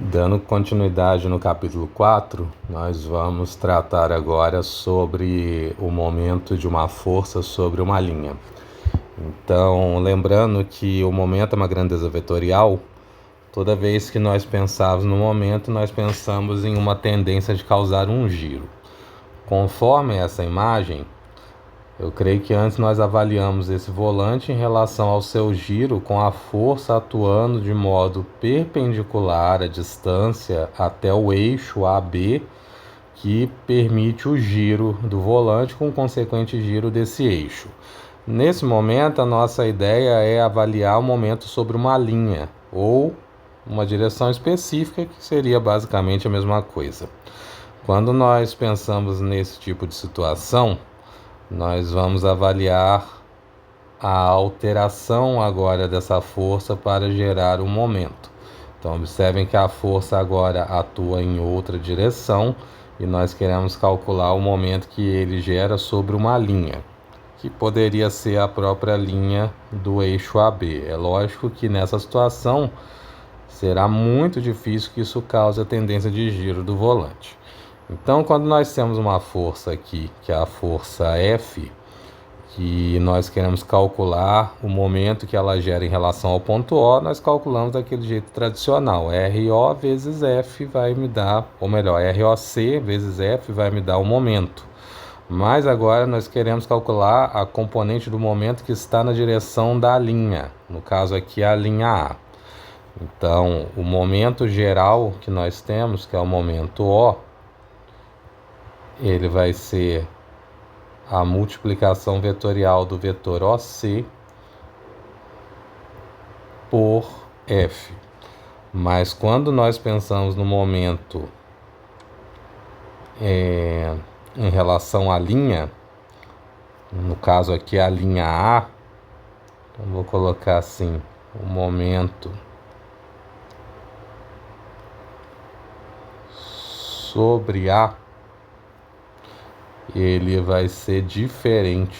Dando continuidade no capítulo 4, nós vamos tratar agora sobre o momento de uma força sobre uma linha. Então, lembrando que o momento é uma grandeza vetorial, toda vez que nós pensamos no momento, nós pensamos em uma tendência de causar um giro. Conforme essa imagem, eu creio que antes nós avaliamos esse volante em relação ao seu giro, com a força atuando de modo perpendicular à distância até o eixo AB, que permite o giro do volante com o consequente giro desse eixo. Nesse momento, a nossa ideia é avaliar o momento sobre uma linha ou uma direção específica, que seria basicamente a mesma coisa. Quando nós pensamos nesse tipo de situação, nós vamos avaliar a alteração agora dessa força para gerar um momento. Então, observem que a força agora atua em outra direção e nós queremos calcular o momento que ele gera sobre uma linha, que poderia ser a própria linha do eixo AB. É lógico que nessa situação será muito difícil que isso cause a tendência de giro do volante. Então, quando nós temos uma força aqui, que é a força F, que nós queremos calcular o momento que ela gera em relação ao ponto O, nós calculamos daquele jeito tradicional. RO vezes F vai me dar, ou melhor, ROC vezes F vai me dar o momento. Mas agora nós queremos calcular a componente do momento que está na direção da linha, no caso aqui a linha A. Então, o momento geral que nós temos, que é o momento O, ele vai ser a multiplicação vetorial do vetor OC por F. Mas quando nós pensamos no momento em relação à linha, no caso aqui a linha A, então vou colocar assim, o momento sobre A, ele vai ser diferente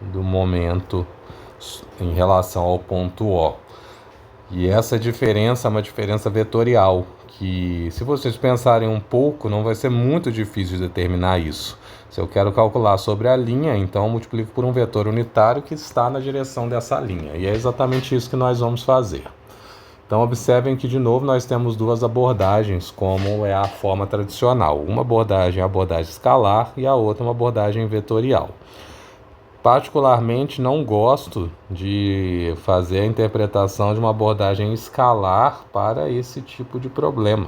do momento em relação ao ponto O. E essa diferença é uma diferença vetorial, que se vocês pensarem um pouco, não vai ser muito difícil de determinar isso. Se eu quero calcular sobre a linha, então eu multiplico por um vetor unitário que está na direção dessa linha. E é exatamente isso que nós vamos fazer. Então observem que de novo nós temos duas abordagens, como é a forma tradicional. Uma abordagem é a abordagem escalar e a outra uma abordagem vetorial. Particularmente não gosto de fazer a interpretação de uma abordagem escalar para esse tipo de problema.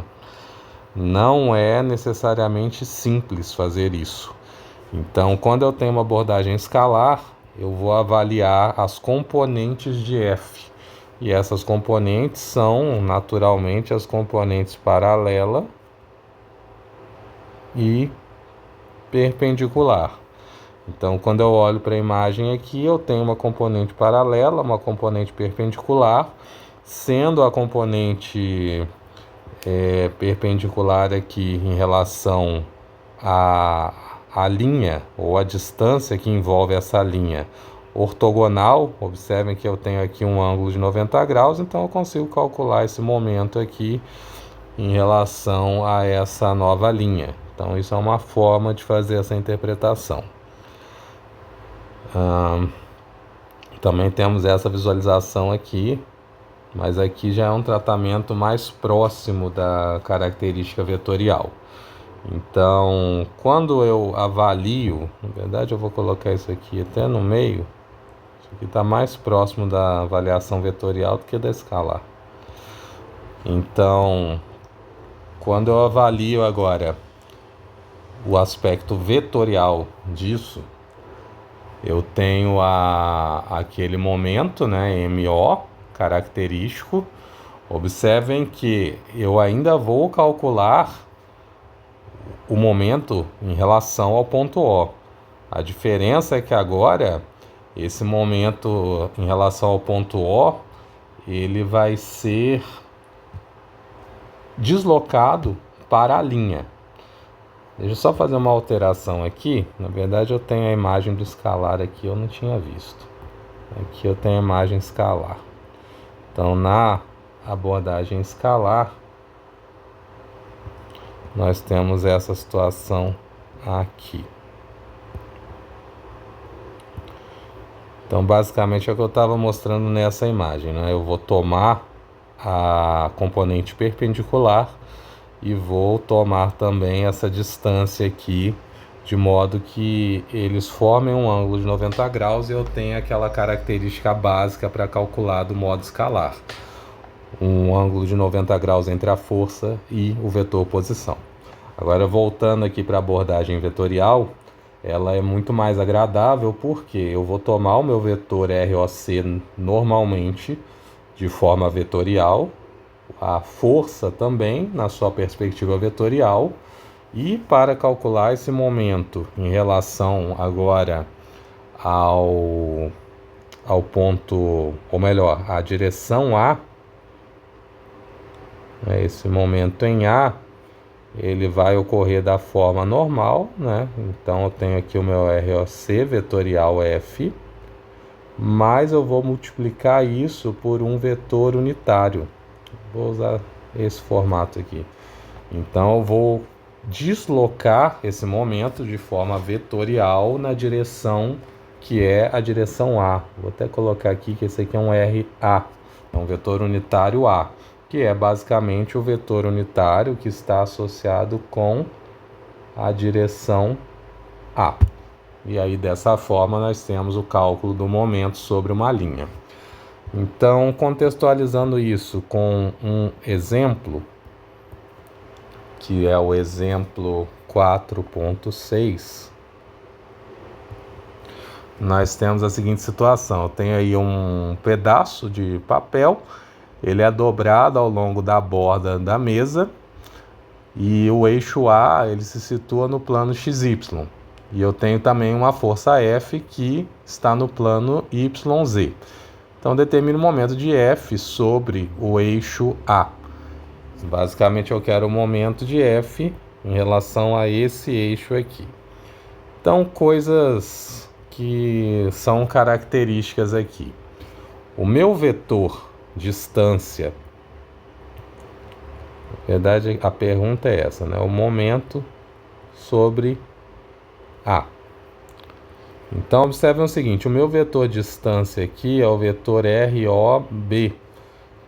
Não é necessariamente simples fazer isso. Então, quando eu tenho uma abordagem escalar, eu vou avaliar as componentes de F. E essas componentes são, naturalmente, as componentes paralela e perpendicular. Então, quando eu olho para a imagem aqui, eu tenho uma componente paralela, uma componente perpendicular, sendo a componente perpendicular aqui em relação à linha, ou a distância que envolve essa linha, ortogonal. Observem que eu tenho aqui um ângulo de 90 graus, então eu consigo calcular esse momento aqui em relação a essa nova linha. Então, isso é uma forma de fazer essa interpretação. Também temos essa visualização aqui, mas aqui já é um tratamento mais próximo da característica vetorial. Então, quando eu avalio, na verdade eu vou colocar isso aqui até no meio, isso aqui está mais próximo da avaliação vetorial do que da escalar. Então, quando eu avalio agora o aspecto vetorial disso, eu tenho aquele momento, né, MO, característico. Observem que eu ainda vou calcular o momento em relação ao ponto O. A diferença é que agora, esse momento em relação ao ponto O, ele vai ser deslocado para a linha. Deixa eu só fazer uma alteração aqui. Na verdade, eu tenho a imagem do escalar aqui, eu não tinha visto. Aqui eu tenho a imagem escalar. Então, na abordagem escalar, nós temos essa situação aqui. Então, basicamente é o que eu estava mostrando nessa imagem, né? Eu vou tomar a componente perpendicular e vou tomar também essa distância aqui, de modo que eles formem um ângulo de 90 graus e eu tenho aquela característica básica para calcular do modo escalar. Um ângulo de 90 graus entre a força e o vetor posição. Agora, voltando aqui para a abordagem vetorial, ela é muito mais agradável porque eu vou tomar o meu vetor ROC normalmente, de forma vetorial, a força também na sua perspectiva vetorial, e para calcular esse momento em relação agora ao ponto, ou melhor, a direção A, esse momento em A, ele vai ocorrer da forma normal, né? Então eu tenho aqui o meu ROC vetorial F, mas eu vou multiplicar isso por um vetor unitário. Vou usar esse formato aqui. Então eu vou deslocar esse momento de forma vetorial na direção que é a direção A. Vou até colocar aqui que esse aqui é um RA, é um vetor unitário A, que é basicamente o vetor unitário que está associado com a direção A. E aí, dessa forma, nós temos o cálculo do momento sobre uma linha. Então, contextualizando isso com um exemplo, que é o exemplo 4.6, nós temos a seguinte situação. Eu tenho aí um pedaço de papel, ele é dobrado ao longo da borda da mesa e o eixo A ele se situa no plano XY. E eu tenho também uma força F que está no plano YZ. Então, determino o momento de F sobre o eixo A. Basicamente, eu quero o momento de F em relação a esse eixo aqui. Então, coisas que são características aqui. O meu vetor distância, na verdade, a pergunta é essa, né? O momento sobre A. Então, observem o seguinte, o meu vetor distância aqui é o vetor ROB,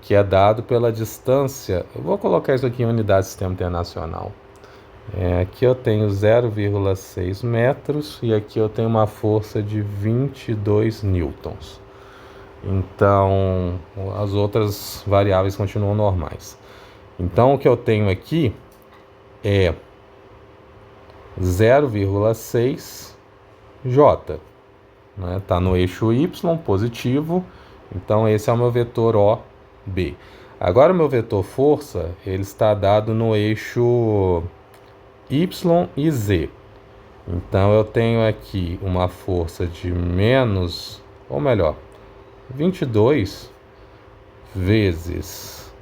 que é dado pela distância, eu vou colocar isso aqui em unidade de sistema internacional. Aqui eu tenho 0,6 metros e aqui eu tenho uma força de 22 newtons. Então, as outras variáveis continuam normais. Então, o que eu tenho aqui é 0,6 J, né? Tá no eixo Y positivo, então esse é o meu vetor OB. Agora o meu vetor força, ele está dado no eixo Y e Z. Então eu tenho aqui uma força de menos, ou melhor, 22 vezes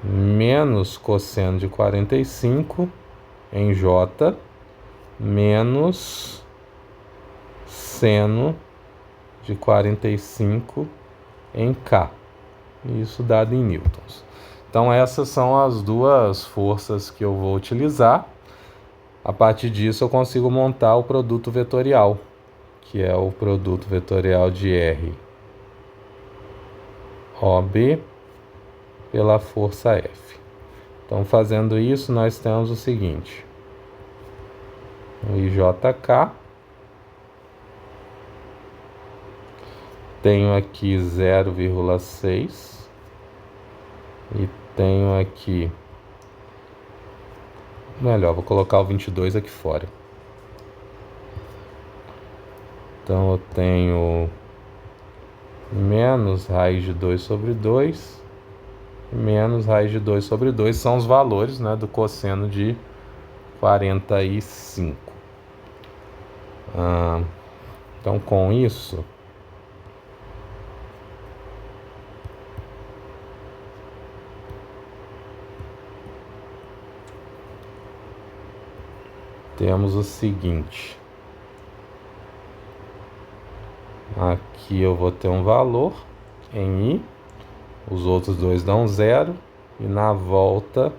menos cosseno de 45 em J menos seno de 45 em K, isso dado em newtons. Então essas são as duas forças que eu vou utilizar. A partir disso eu consigo montar o produto vetorial, que é o produto vetorial de R OB pela força F. Então, fazendo isso, nós temos o seguinte: o IJK, tenho aqui 0,6 e tenho aqui, melhor, vou colocar o 22 aqui fora. Então eu tenho menos raiz de 2 sobre 2, menos raiz de 2 sobre 2 são os valores, né, do cosseno de 45. Então, com isso, temos o seguinte: aqui eu vou ter um valor em I, os outros dois dão 0, e na volta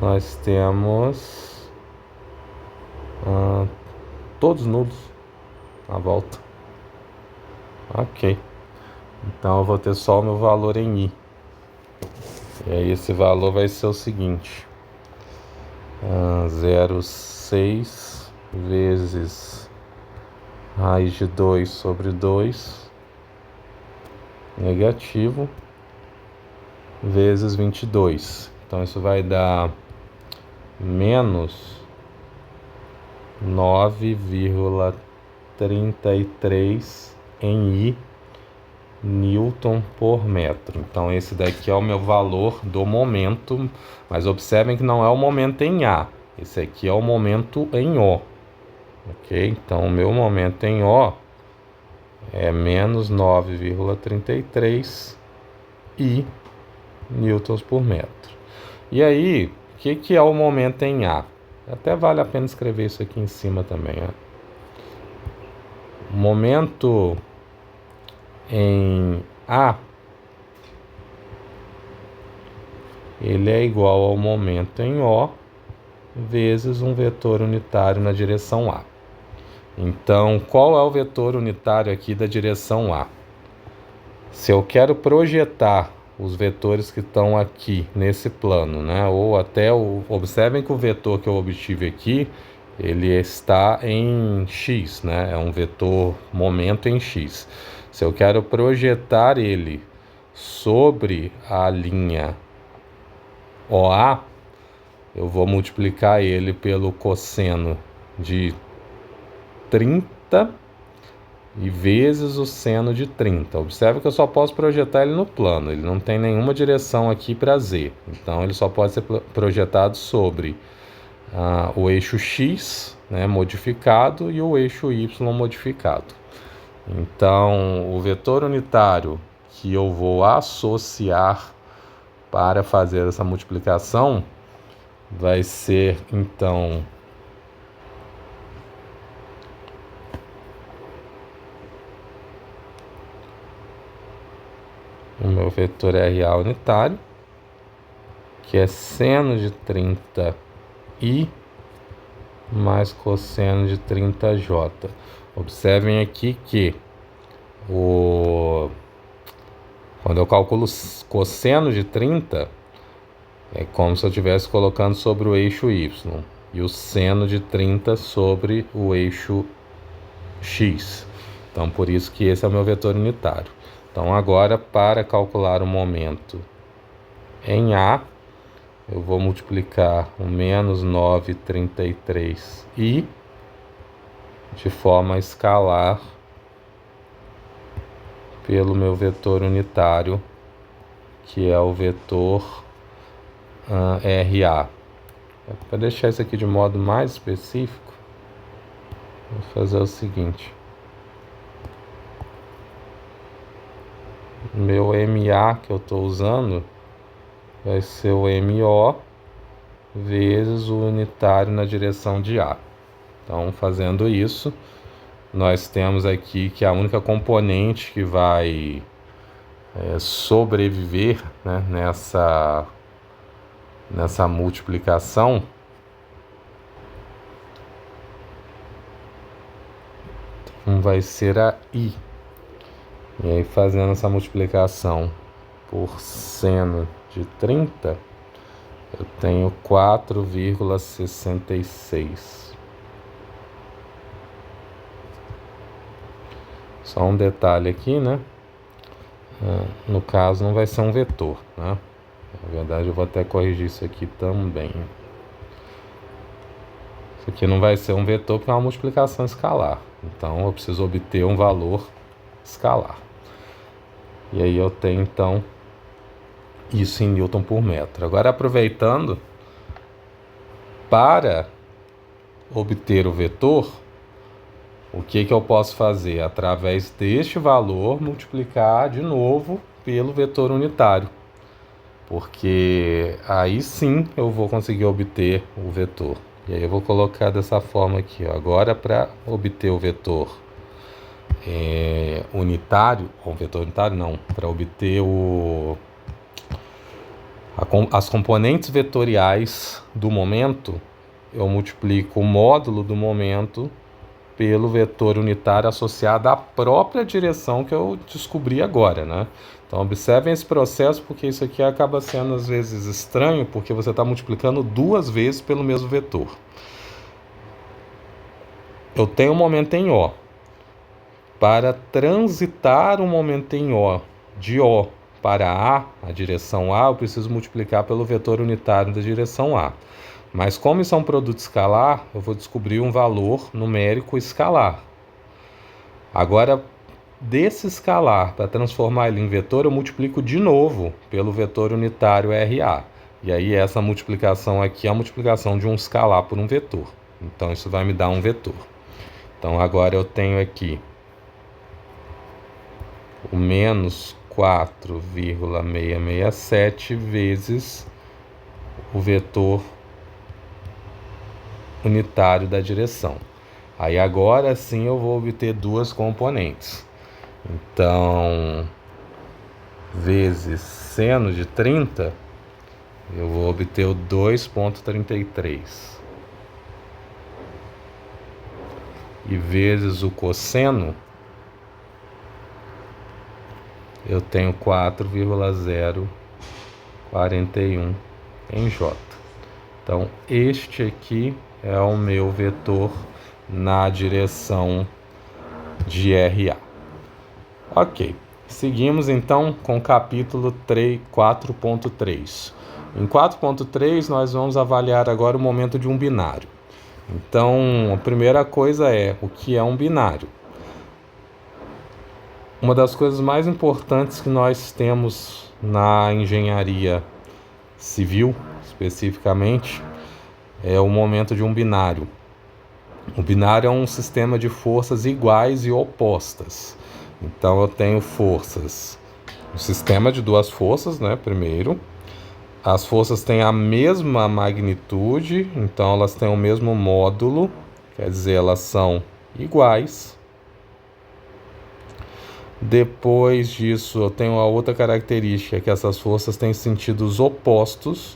nós temos todos nulos à volta. Ok. Então eu vou ter só o meu valor em I. E aí esse valor vai ser o seguinte. 0,6 vezes raiz de 2 sobre 2 negativo vezes 22. Então isso vai dar menos 9,33 em I Newton por metro. Então esse daqui é o meu valor do momento, mas observem que não é o momento em A, esse aqui é o momento em O, ok? Então o meu momento em O é menos 9,33 I newtons por metro. E aí, o que é o momento em A? Até vale a pena escrever isso aqui em cima também, né? O momento em A, ele é igual ao momento em O vezes um vetor unitário na direção A. Então, qual é o vetor unitário aqui da direção A? Se eu quero projetar os vetores que estão aqui nesse plano, né? Ou até observem que o vetor que eu obtive aqui, ele está em x, né? É um vetor momento em x. Se eu quero projetar ele sobre a linha OA, eu vou multiplicar ele pelo cosseno de 30 e vezes o seno de 30. Observe que eu só posso projetar ele no plano, ele não tem nenhuma direção aqui para Z. Então ele só pode ser projetado sobre o eixo X, né, modificado, e o eixo Y modificado. Então o vetor unitário que eu vou associar para fazer essa multiplicação vai ser, então, o meu vetor RA unitário, que é seno de 30i mais cosseno de 30j. Observem aqui que quando eu calculo cosseno de 30, é como se eu estivesse colocando sobre o eixo Y, e o seno de 30 sobre o eixo X. Então, por isso que esse é o meu vetor unitário. Então, agora, para calcular o momento em A, eu vou multiplicar o menos 9,33i de forma escalar pelo meu vetor unitário, que é o vetor RA. Para deixar isso aqui de modo mais específico, vou fazer o seguinte. Meu MA que eu estou usando vai ser o MO vezes o unitário na direção de A. Então, fazendo isso, nós temos aqui que a única componente que vai sobreviver, né, nessa multiplicação vai ser a I. E aí, fazendo essa multiplicação por seno de 30, eu tenho 4,66. Só um detalhe aqui, né? No caso, não vai ser um vetor, né? Na verdade, eu vou até corrigir isso aqui também. Isso aqui não vai ser um vetor porque é uma multiplicação escalar. Então, eu preciso obter um valor escalar. E aí eu tenho, então, isso em Newton por metro. Agora, aproveitando, para obter o vetor, o que eu posso fazer? Através deste valor, multiplicar de novo pelo vetor unitário. Porque aí sim eu vou conseguir obter o vetor. E aí eu vou colocar dessa forma aqui, ó. Agora, para obter o vetor unitário, ou vetor unitário não, para obter As componentes vetoriais do momento, eu multiplico o módulo do momento pelo vetor unitário associado à própria direção que eu descobri agora, né? Então, observem esse processo, porque isso aqui acaba sendo, às vezes, estranho, porque você está multiplicando 2 vezes pelo mesmo vetor. Eu tenho um momento em O. Para transitar um momento em O, de O para A direção A, eu preciso multiplicar pelo vetor unitário da direção A. Mas como isso é um produto escalar, eu vou descobrir um valor numérico escalar. Agora, desse escalar, para transformar ele em vetor, eu multiplico de novo pelo vetor unitário RA. E aí essa multiplicação aqui é a multiplicação de um escalar por um vetor. Então isso vai me dar um vetor. Então agora eu tenho aqui o menos 4,667 vezes o vetor unitário da direção. Aí agora sim eu vou obter 2 componentes. Então, vezes seno de 30, eu vou obter o 2,33. E vezes o cosseno, eu tenho 4,041 em J. Então, este aqui é o meu vetor na direção de RA. Ok, seguimos então com o capítulo 4.3. Em 4.3 nós vamos avaliar agora o momento de um binário. Então, a primeira coisa é o que é um binário. Uma das coisas mais importantes que nós temos na engenharia civil, especificamente, é o momento de um binário. O binário é um sistema de forças iguais e opostas. Então eu tenho forças, um sistema de 2 forças, né? Primeiro, as forças têm a mesma magnitude, então elas têm o mesmo módulo, quer dizer, elas são iguais. Depois disso, eu tenho a outra característica, que essas forças têm sentidos opostos.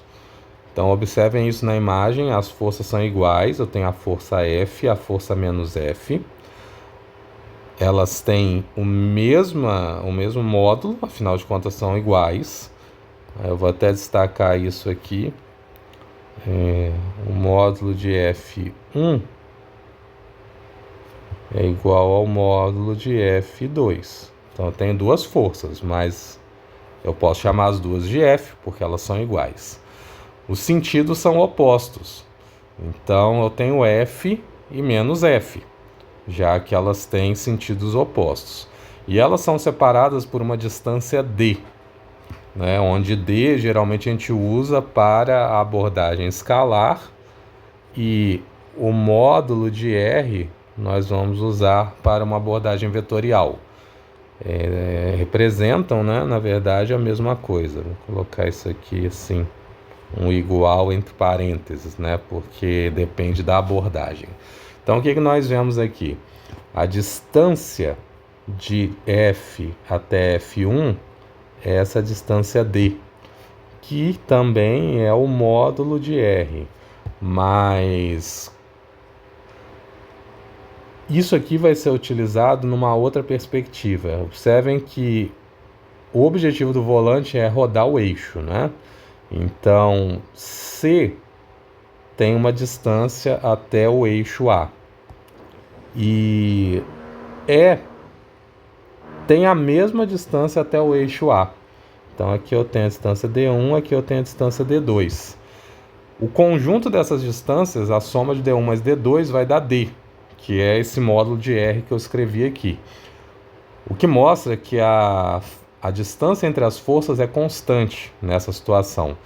Então, observem isso na imagem, as forças são iguais, eu tenho a força F e a força menos F. Elas têm o mesmo módulo, afinal de contas são iguais. Eu vou até destacar isso aqui. O módulo de F1 é igual ao módulo de F2. Então, eu tenho 2 forças, mas eu posso chamar as duas de F, porque elas são iguais. Os sentidos são opostos. Então, eu tenho F e menos F, já que elas têm sentidos opostos. E elas são separadas por uma distância D, né? Onde D geralmente a gente usa para a abordagem escalar e o módulo de R nós vamos usar para uma abordagem vetorial. Representam, né, na verdade, a mesma coisa. Vou colocar isso aqui assim, um igual entre parênteses, né, porque depende da abordagem. Então, o que nós vemos aqui? A distância de F até F1 é essa distância D, que também é o módulo de R, mas isso aqui vai ser utilizado numa outra perspectiva. Observem que o objetivo do volante é rodar o eixo, né? Então, C tem uma distância até o eixo A. E E tem a mesma distância até o eixo A. Então, aqui eu tenho a distância D1, aqui eu tenho a distância D2. O conjunto dessas distâncias, a soma de D1 mais D2 vai dar D, que é esse módulo de R que eu escrevi aqui. O que mostra que a distância entre as forças é constante nessa situação.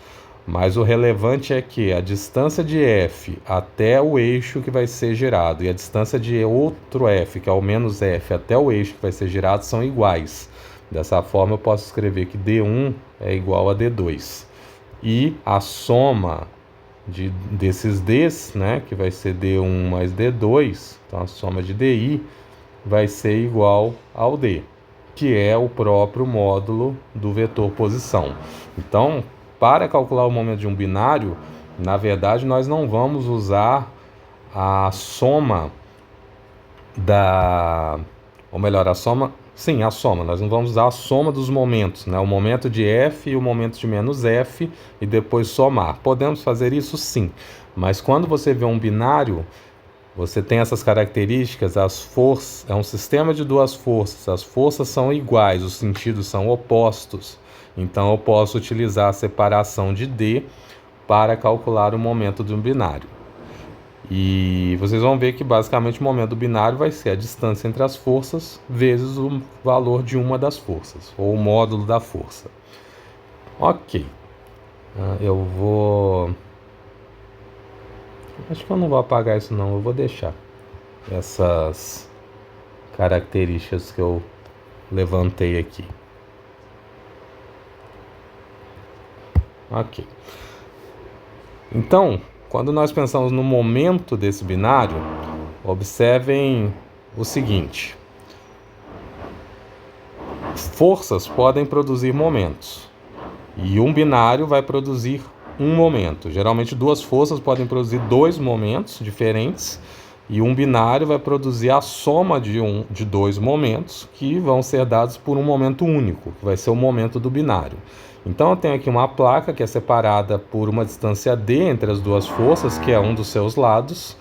Mas o relevante é que a distância de F até o eixo que vai ser girado e a distância de outro F, que é o menos F, até o eixo que vai ser girado, são iguais. Dessa forma, eu posso escrever que D1 é igual a D2. E a soma desses Ds, né, que vai ser D1 mais D2, então a soma de DI vai ser igual ao D, que é o próprio módulo do vetor posição. Então, para calcular o momento de um binário, na verdade, nós não vamos usar a soma ou melhor, a soma, nós não vamos usar a soma dos momentos, né? O momento de f e o momento de menos f, e depois somar. Podemos fazer isso sim, mas quando você vê um binário, você tem essas características, as forças, é um sistema de duas forças, as forças são iguais, os sentidos são opostos, então eu posso utilizar a separação de D para calcular o momento de um binário. E vocês vão ver que basicamente o momento do binário vai ser a distância entre as forças vezes o valor de uma das forças, ou o módulo da força. Ok. Acho que eu não vou apagar isso não, eu vou deixar essas características que eu levantei aqui. Ok. Então, quando nós pensamos no momento desse binário, observem o seguinte: forças podem produzir momentos, e um binário vai produzir um momento. Geralmente duas forças podem produzir dois momentos diferentes, e um binário vai produzir a soma de dois momentos que vão ser dados por um momento único, que vai ser o momento do binário. Então eu tenho aqui uma placa que é separada por uma distância d entre as duas forças, que é um dos seus lados,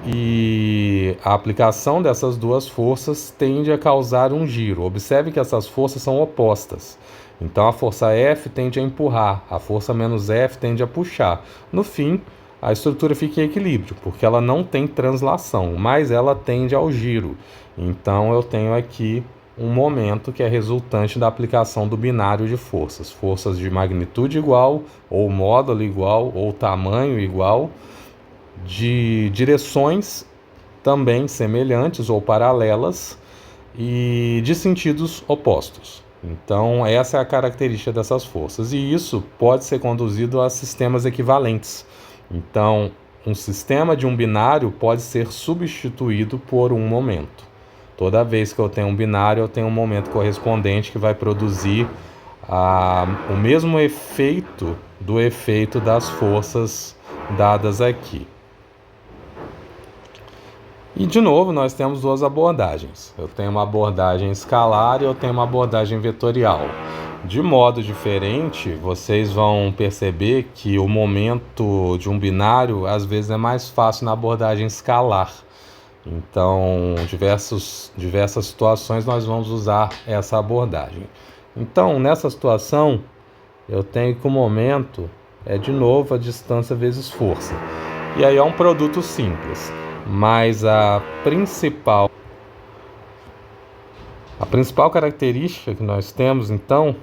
e a aplicação dessas duas forças tende a causar um giro. Observe que essas forças são opostas. Então a força F tende a empurrar, a força menos F tende a puxar. No fim, a estrutura fica em equilíbrio, porque ela não tem translação, mas ela tende ao giro. Então eu tenho aqui um momento que é resultante da aplicação do binário de forças. Forças de magnitude igual, ou módulo igual, ou tamanho igual, de direções também semelhantes ou paralelas e de sentidos opostos. Então, essa é a característica dessas forças, e isso pode ser conduzido a sistemas equivalentes. Então, um sistema de um binário pode ser substituído por um momento. Toda vez que eu tenho um binário, eu tenho um momento correspondente que vai produzir o mesmo efeito do efeito das forças dadas aqui. E, de novo, nós temos duas abordagens. Eu tenho uma abordagem escalar e eu tenho uma abordagem vetorial. De modo diferente, vocês vão perceber que o momento de um binário, às vezes, é mais fácil na abordagem escalar. Então, diversas situações nós vamos usar essa abordagem. Então, nessa situação, eu tenho que o momento é, de novo, a distância vezes força. E aí é um produto simples. Mas a principal característica que nós temos, então,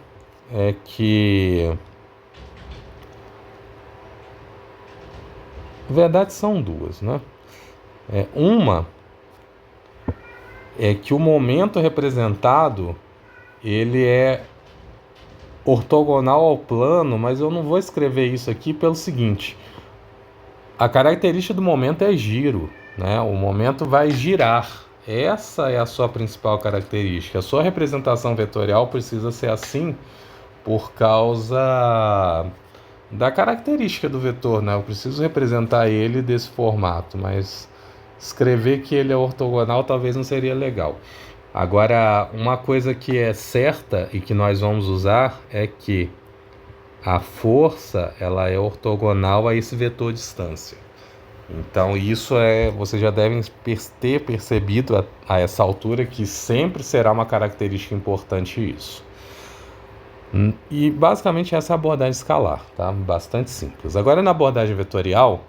é que, na verdade, são duas, né? Uma é que o momento representado, ele é ortogonal ao plano, mas eu não vou escrever isso aqui pelo seguinte: a característica do momento é giro, né? O momento vai girar. Essa é a sua principal característica. A sua representação vetorial precisa ser assim por causa da característica do vetor, né? Eu preciso representar ele desse formato, mas escrever que ele é ortogonal talvez não seria legal. Agora, uma coisa que é certa e que nós vamos usar é que a força, ela é ortogonal a esse vetor distância. Então isso vocês já devem ter percebido a essa altura que sempre será uma característica importante isso. E basicamente essa é a abordagem escalar, tá? Bastante simples. Agora na abordagem vetorial,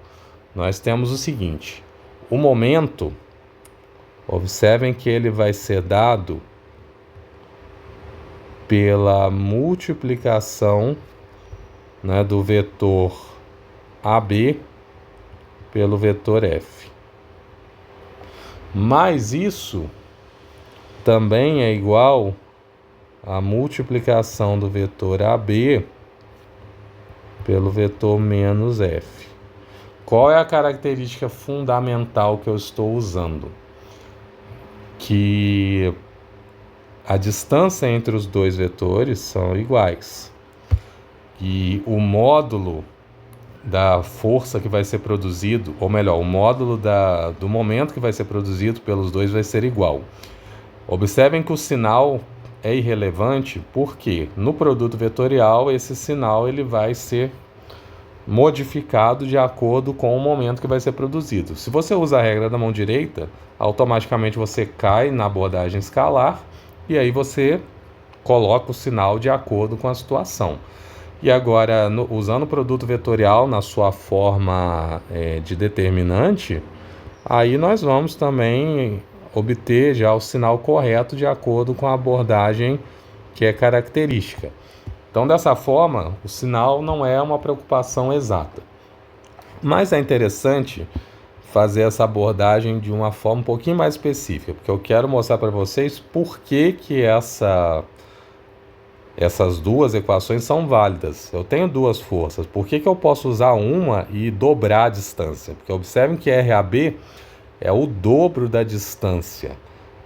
nós temos o seguinte: o momento, observem que ele vai ser dado pela multiplicação, né, do vetor AB pelo vetor F. Mas isso também é igual à multiplicação do vetor AB pelo vetor menos F. Qual é a característica fundamental que eu estou usando? Que a distância entre os dois vetores são iguais. e o módulo da força que vai ser produzido, ou melhor, o módulo do momento que vai ser produzido pelos dois vai ser igual. Observem que o sinal é irrelevante porque no produto vetorial esse sinal ele vai ser modificado de acordo com o momento que vai ser produzido. Se você usa a regra da mão direita, automaticamente você cai na abordagem escalar e aí você coloca o sinal de acordo com a situação. E agora, usando o produto vetorial na sua forma de determinante, aí nós vamos também obter já o sinal correto de acordo com a abordagem que é característica. Então, dessa forma, o sinal não é uma preocupação exata. Mas é interessante fazer essa abordagem de uma forma um pouquinho mais específica, porque eu quero mostrar para vocês por que essas duas equações são válidas. Eu tenho duas forças. Por que eu posso usar uma e dobrar a distância? Porque observem que RAB é o dobro da distância.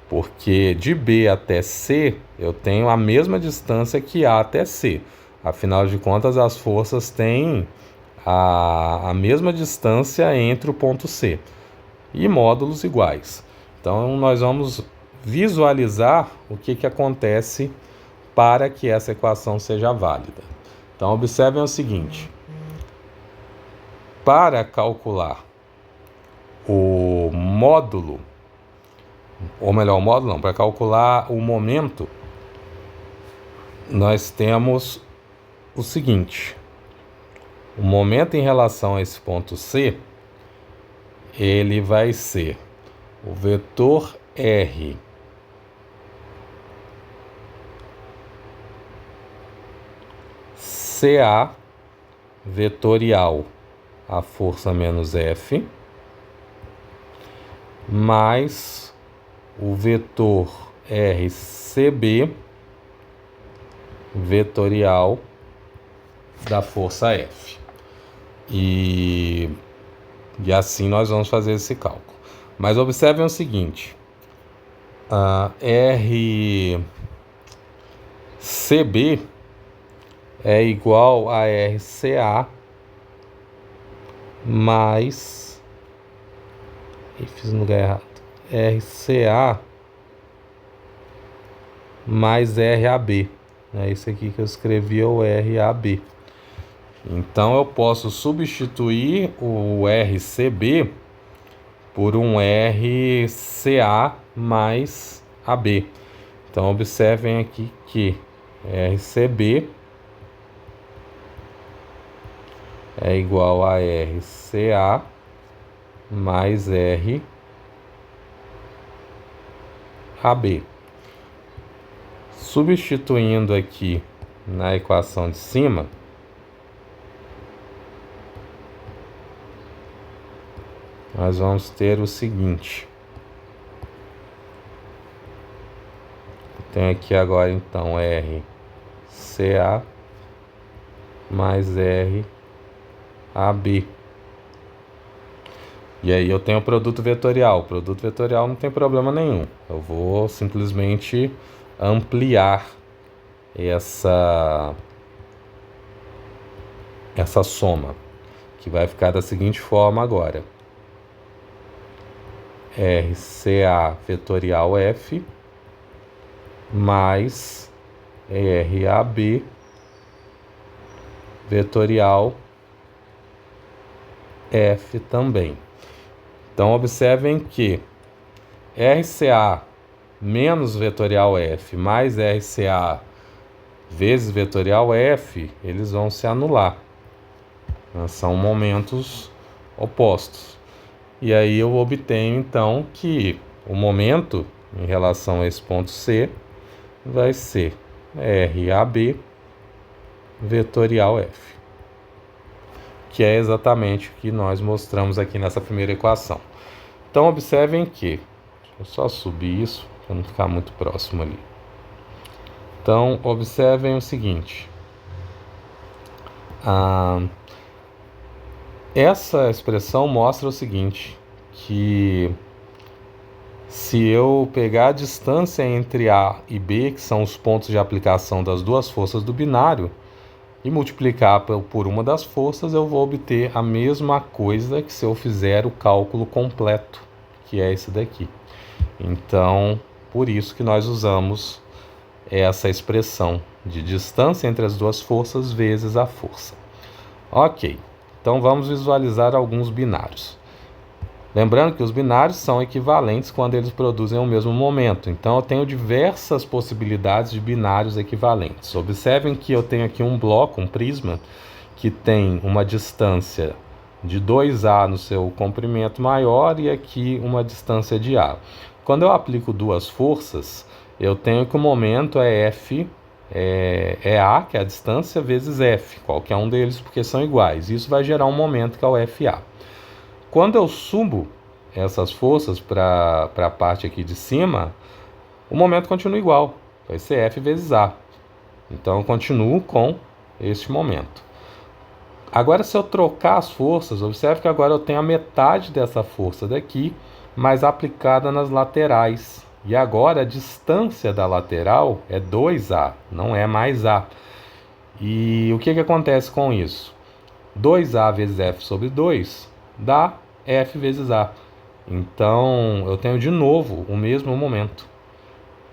Porque de B até C eu tenho a mesma distância que A até C. Afinal de contas, as forças têm a mesma distância entre o ponto C e módulos iguais. Então, nós vamos visualizar o que acontece para que essa equação seja válida. Então, observem o seguinte. Para calcular o módulo, ou melhor, o módulo não, para calcular o momento, nós temos o seguinte. O momento em relação a esse ponto C, ele vai ser o vetor R CA vetorial, a força menos F, mais o vetor RCB vetorial da força F. E assim nós vamos fazer esse cálculo. Mas observem o seguinte, RCB é igual a RCA mais... fiz no lugar errado. RCA mais RAB. É isso aqui que eu escrevi, é o RAB. Então eu posso substituir o RCB por um RCA mais AB. Então observem aqui que RCB é igual a RCA mais RAB. Substituindo aqui na equação de cima, nós vamos ter o seguinte. Tem aqui agora então RCA mais RAB. E aí eu tenho o produto vetorial. O produto vetorial não tem problema nenhum. Eu vou simplesmente ampliar essa soma, que vai ficar da seguinte forma agora. RCA vetorial F mais RAB vetorial F também. Então observem que RCA menos vetorial F mais RCA vezes vetorial F, eles vão se anular. São momentos opostos. E aí eu obtenho então que o momento em relação a esse ponto C vai ser RAB vetorial F, que é exatamente o que nós mostramos aqui nessa primeira equação. Então observem que, deixa eu só subir isso para não ficar muito próximo ali. Então observem o seguinte, essa expressão mostra o seguinte, que se eu pegar a distância entre A e B, que são os pontos de aplicação das duas forças do binário, e multiplicar por uma das forças, eu vou obter a mesma coisa que se eu fizer o cálculo completo, que é esse daqui. Então, por isso que nós usamos essa expressão de distância entre as duas forças vezes a força. Ok, então vamos visualizar alguns binários. Lembrando que os binários são equivalentes quando eles produzem o mesmo momento. Então eu tenho diversas possibilidades de binários equivalentes. Observem que eu tenho aqui um bloco, um prisma, que tem uma distância de 2A no seu comprimento maior e aqui uma distância de A. Quando eu aplico duas forças, eu tenho que o momento é F, é A, que é a distância, vezes F, qualquer um deles, porque são iguais. Isso vai gerar um momento que é o FA. Quando eu subo essas forças para a parte aqui de cima, o momento continua igual, vai ser F vezes A. Então eu continuo com este momento. Agora, se eu trocar as forças, observe que agora eu tenho a metade dessa força daqui, mas aplicada nas laterais. E agora a distância da lateral é 2A, não é mais A. E o que acontece com isso? 2A vezes F sobre 2 dá F vezes A. Então, eu tenho de novo o mesmo momento.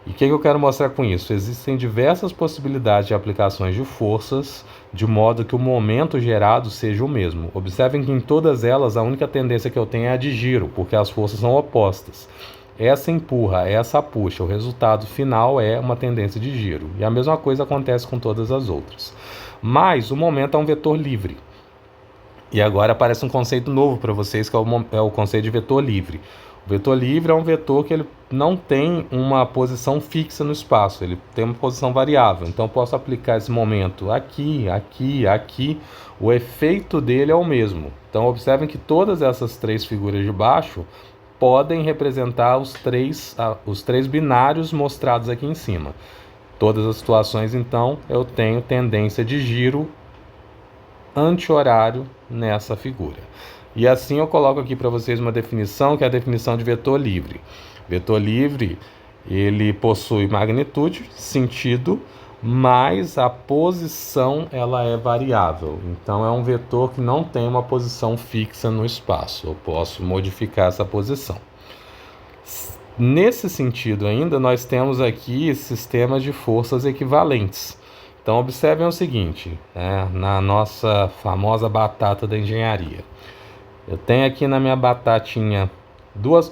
E o que eu quero mostrar com isso? Existem diversas possibilidades de aplicações de forças, de modo que o momento gerado seja o mesmo. Observem que em todas elas a única tendência que eu tenho é a de giro, porque as forças são opostas. Essa empurra, essa puxa. O resultado final é uma tendência de giro. E a mesma coisa acontece com todas as outras. Mas o momento é um vetor livre. E agora aparece um conceito novo para vocês, que é o conceito de vetor livre. O vetor livre é um vetor que ele não tem uma posição fixa no espaço, ele tem uma posição variável. Então eu posso aplicar esse momento aqui, aqui, aqui. O efeito dele é o mesmo. Então observem que todas essas três figuras de baixo podem representar os três binários mostrados aqui em cima. Todas as situações, então, eu tenho tendência de giro anti-horário nessa figura. E assim eu coloco aqui para vocês uma definição, que é a definição de vetor livre. Vetor livre, ele possui magnitude, sentido, mas a posição ela é variável. Então é um vetor que não tem uma posição fixa no espaço. Eu posso modificar essa posição. Nesse sentido ainda, nós temos aqui sistemas de forças equivalentes. Então observem o seguinte, na nossa famosa batata da engenharia. Eu tenho aqui na minha batatinha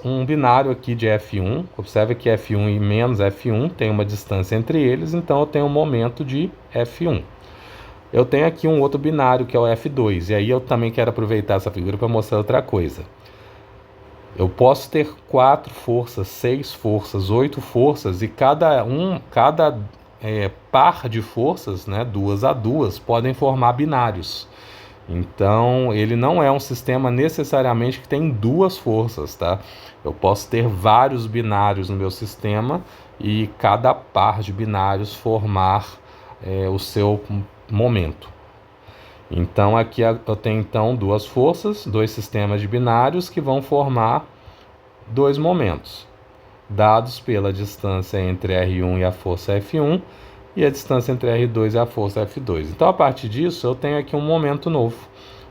um binário aqui de F1. Observe que F1 e menos F1 tem uma distância entre eles, então eu tenho um momento de F1. Eu tenho aqui um outro binário que é o F2, e aí eu também quero aproveitar essa figura para mostrar outra coisa. Eu posso ter 4 forças, 6 forças, 8 forças, e cada par de forças, 2 a 2, podem formar binários. Então, ele não é um sistema necessariamente que tem duas forças, tá? Eu posso ter vários binários no meu sistema e cada par de binários formar o seu momento. Então, aqui eu tenho então duas forças, dois sistemas de binários que vão formar dois momentos, dados pela distância entre R1 e a força F1 e a distância entre R2 e a força F2. Então, a partir disso, eu tenho aqui um momento novo.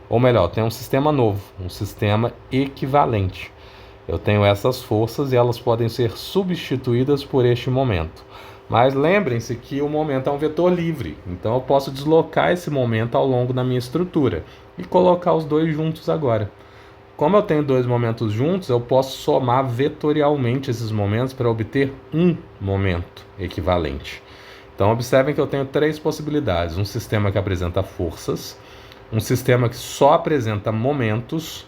Ou melhor, eu tenho um sistema novo, um sistema equivalente. Eu tenho essas forças e elas podem ser substituídas por este momento. Mas lembrem-se que o momento é um vetor livre. Então, eu posso deslocar esse momento ao longo da minha estrutura e colocar os dois juntos agora. Como eu tenho dois momentos juntos, eu posso somar vetorialmente esses momentos para obter um momento equivalente. Então, observem que eu tenho três possibilidades. Um sistema que apresenta forças, um sistema que só apresenta momentos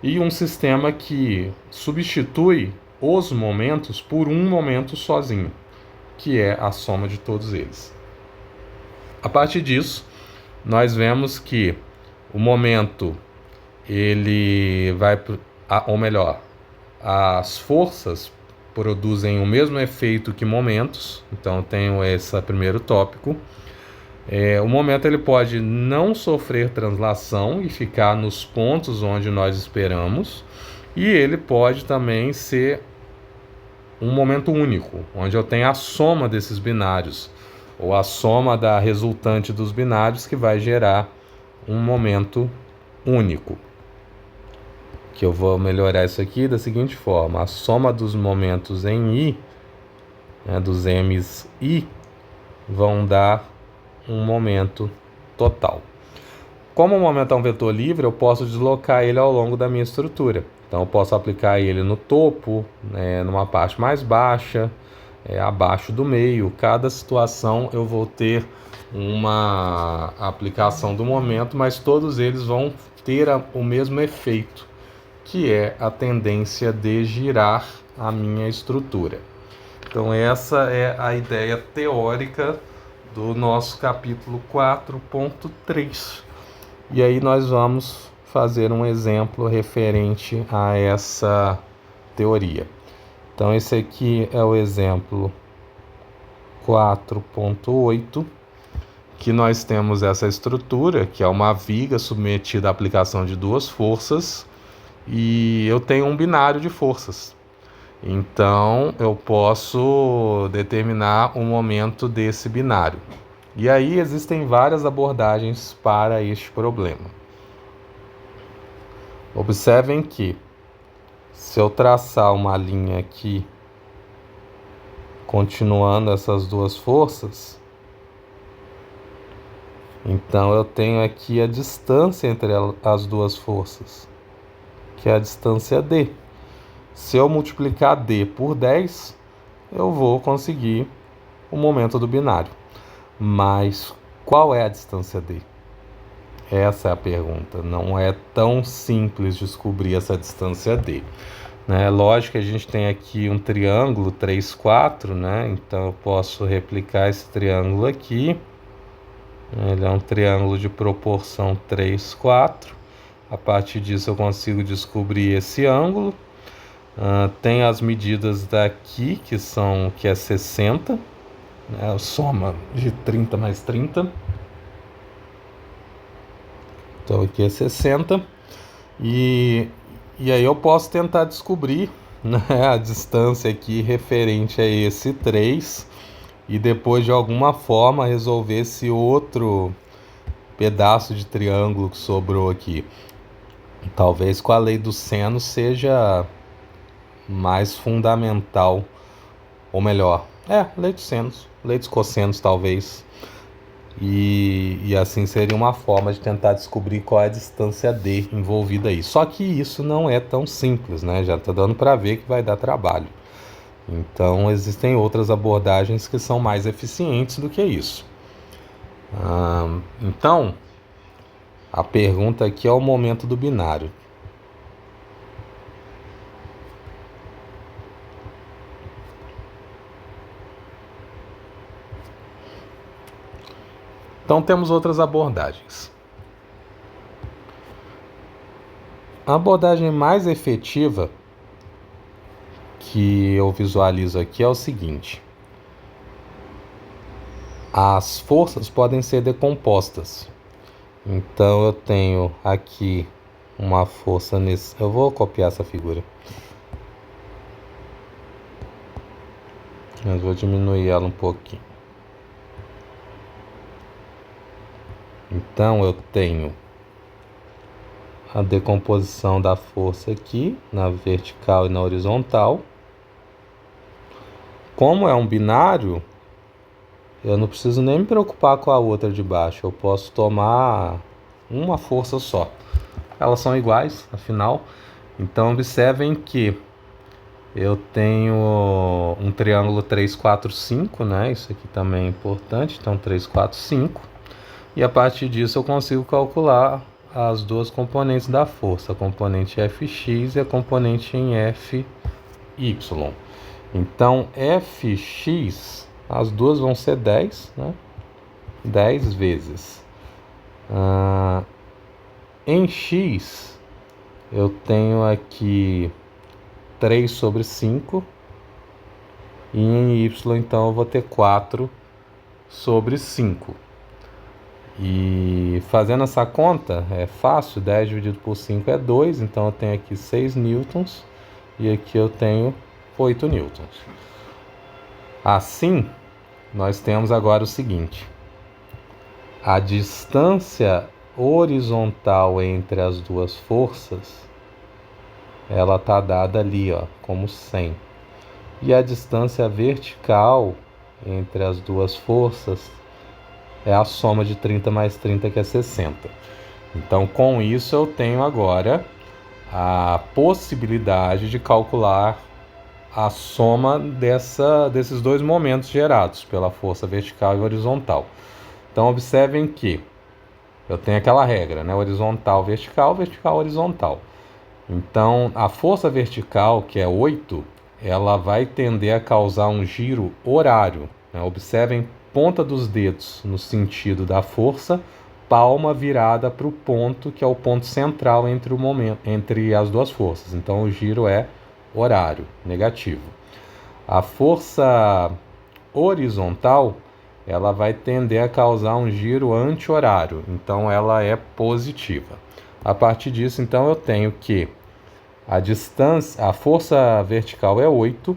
e um sistema que substitui os momentos por um momento sozinho, que é a soma de todos eles. A partir disso, nós vemos que o momento, ele vai, ou melhor, as forças produzem o mesmo efeito que momentos. Então eu tenho esse primeiro tópico. O momento ele pode não sofrer translação e ficar nos pontos onde nós esperamos, e ele pode também ser um momento único, onde eu tenho a soma desses binários. ou a soma da resultante dos binários que vai gerar um momento único. Que eu vou melhorar isso aqui da seguinte forma: a soma dos momentos em I, né, dos M's I, vão dar um momento total. Como o momento é um vetor livre, eu posso deslocar ele ao longo da minha estrutura. Então eu posso aplicar ele no topo, numa parte mais baixa, abaixo do meio. Cada situação eu vou ter uma aplicação do momento, mas todos eles vão ter o mesmo efeito, que é a tendência de girar a minha estrutura. Então essa é a ideia teórica do nosso capítulo 4.3. E aí nós vamos fazer um exemplo referente a essa teoria. Então esse aqui é o exemplo 4.8, que nós temos essa estrutura, que é uma viga submetida à aplicação de duas forças, e eu tenho um binário de forças. Então eu posso determinar o momento desse binário. E aí existem várias abordagens para este problema. Observem que, se eu traçar uma linha aqui, continuando essas duas forças, então eu tenho aqui a distância entre as duas forças, que é a distância D. Se eu multiplicar D por 10, eu vou conseguir o momento do binário. Mas qual é a distância D? Essa é a pergunta. Não é tão simples descobrir essa distância D. Lógico que a gente tem aqui um triângulo 3, 4, então eu posso replicar esse triângulo aqui. Ele é um triângulo de proporção 3, 4. A partir disso eu consigo descobrir esse ângulo. Tem as medidas daqui, que é 60. A soma de 30 mais 30. Então aqui é 60. E aí eu posso tentar descobrir, a distância aqui referente a esse 3. E depois de alguma forma resolver esse outro pedaço de triângulo que sobrou aqui. Talvez com a lei do seno seja mais fundamental. Ou melhor, lei dos senos, lei dos cossenos talvez. E assim seria uma forma de tentar descobrir qual é a distância D envolvida aí. Só que isso não é tão simples, Já está dando para ver que vai dar trabalho. Então existem outras abordagens que são mais eficientes do que isso. Então, a pergunta aqui é o momento do binário. Então temos outras abordagens. A abordagem mais efetiva que eu visualizo aqui é o seguinte: as forças podem ser decompostas. Então eu tenho aqui uma força nesse... Eu vou copiar essa figura. Mas vou diminuir ela um pouquinho. Então eu tenho a decomposição da força aqui, na vertical e na horizontal. Como é um binário, eu não preciso nem me preocupar com a outra de baixo. Eu posso tomar uma força só. Elas são iguais, afinal. Então observem que eu tenho um triângulo 3, 4, 5, Isso aqui também é importante. Então 3, 4, 5. E a partir disso eu consigo calcular as duas componentes da força, a componente Fx e a componente em Fy. Então Fx, as duas vão ser 10, 10 vezes. Em x, eu tenho aqui 3 sobre 5. E em y, então, eu vou ter 4 sobre 5. E fazendo essa conta é fácil, 10 dividido por 5 é 2, então eu tenho aqui 6 newtons e aqui eu tenho 8 newtons. Assim, nós temos agora o seguinte: a distância horizontal entre as duas forças, ela está dada ali, ó, como 100. E a distância vertical entre as duas forças é a soma de 30 mais 30, que é 60. Então, com isso, eu tenho agora a possibilidade de calcular a soma desses dois momentos gerados pela força vertical e horizontal. Então, observem que eu tenho aquela regra, né? Horizontal, vertical, vertical, horizontal. Então, a força vertical, que é 8, ela vai tender a causar um giro horário, né? Observem ponta dos dedos no sentido da força, palma virada para o ponto, que é o ponto central entre as duas forças. Então, o giro é horário, negativo. A força horizontal, ela vai tender a causar um giro anti-horário, então ela é positiva. A partir disso, então, eu tenho que a força vertical é 8,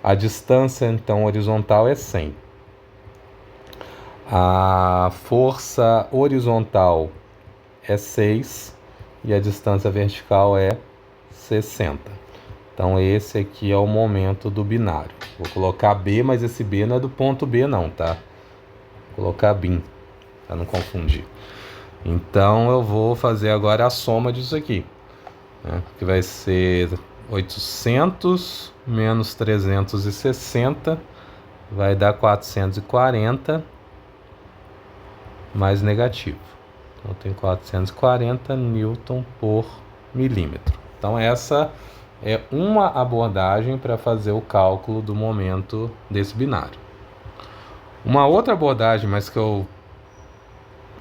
a distância, então, horizontal é 100. A força horizontal é 6 e a distância vertical é 60. Então, esse aqui é o momento do binário. Vou colocar B, mas esse B não é do ponto B não, tá? Vou colocar BIM, para não confundir. Então, eu vou fazer agora a soma disso aqui, né? Que vai ser 800 menos 360, vai dar 440, mais negativo. Então, tem 440 newton por milímetro. Então, essa é uma abordagem para fazer o cálculo do momento desse binário. Uma outra abordagem, mas que eu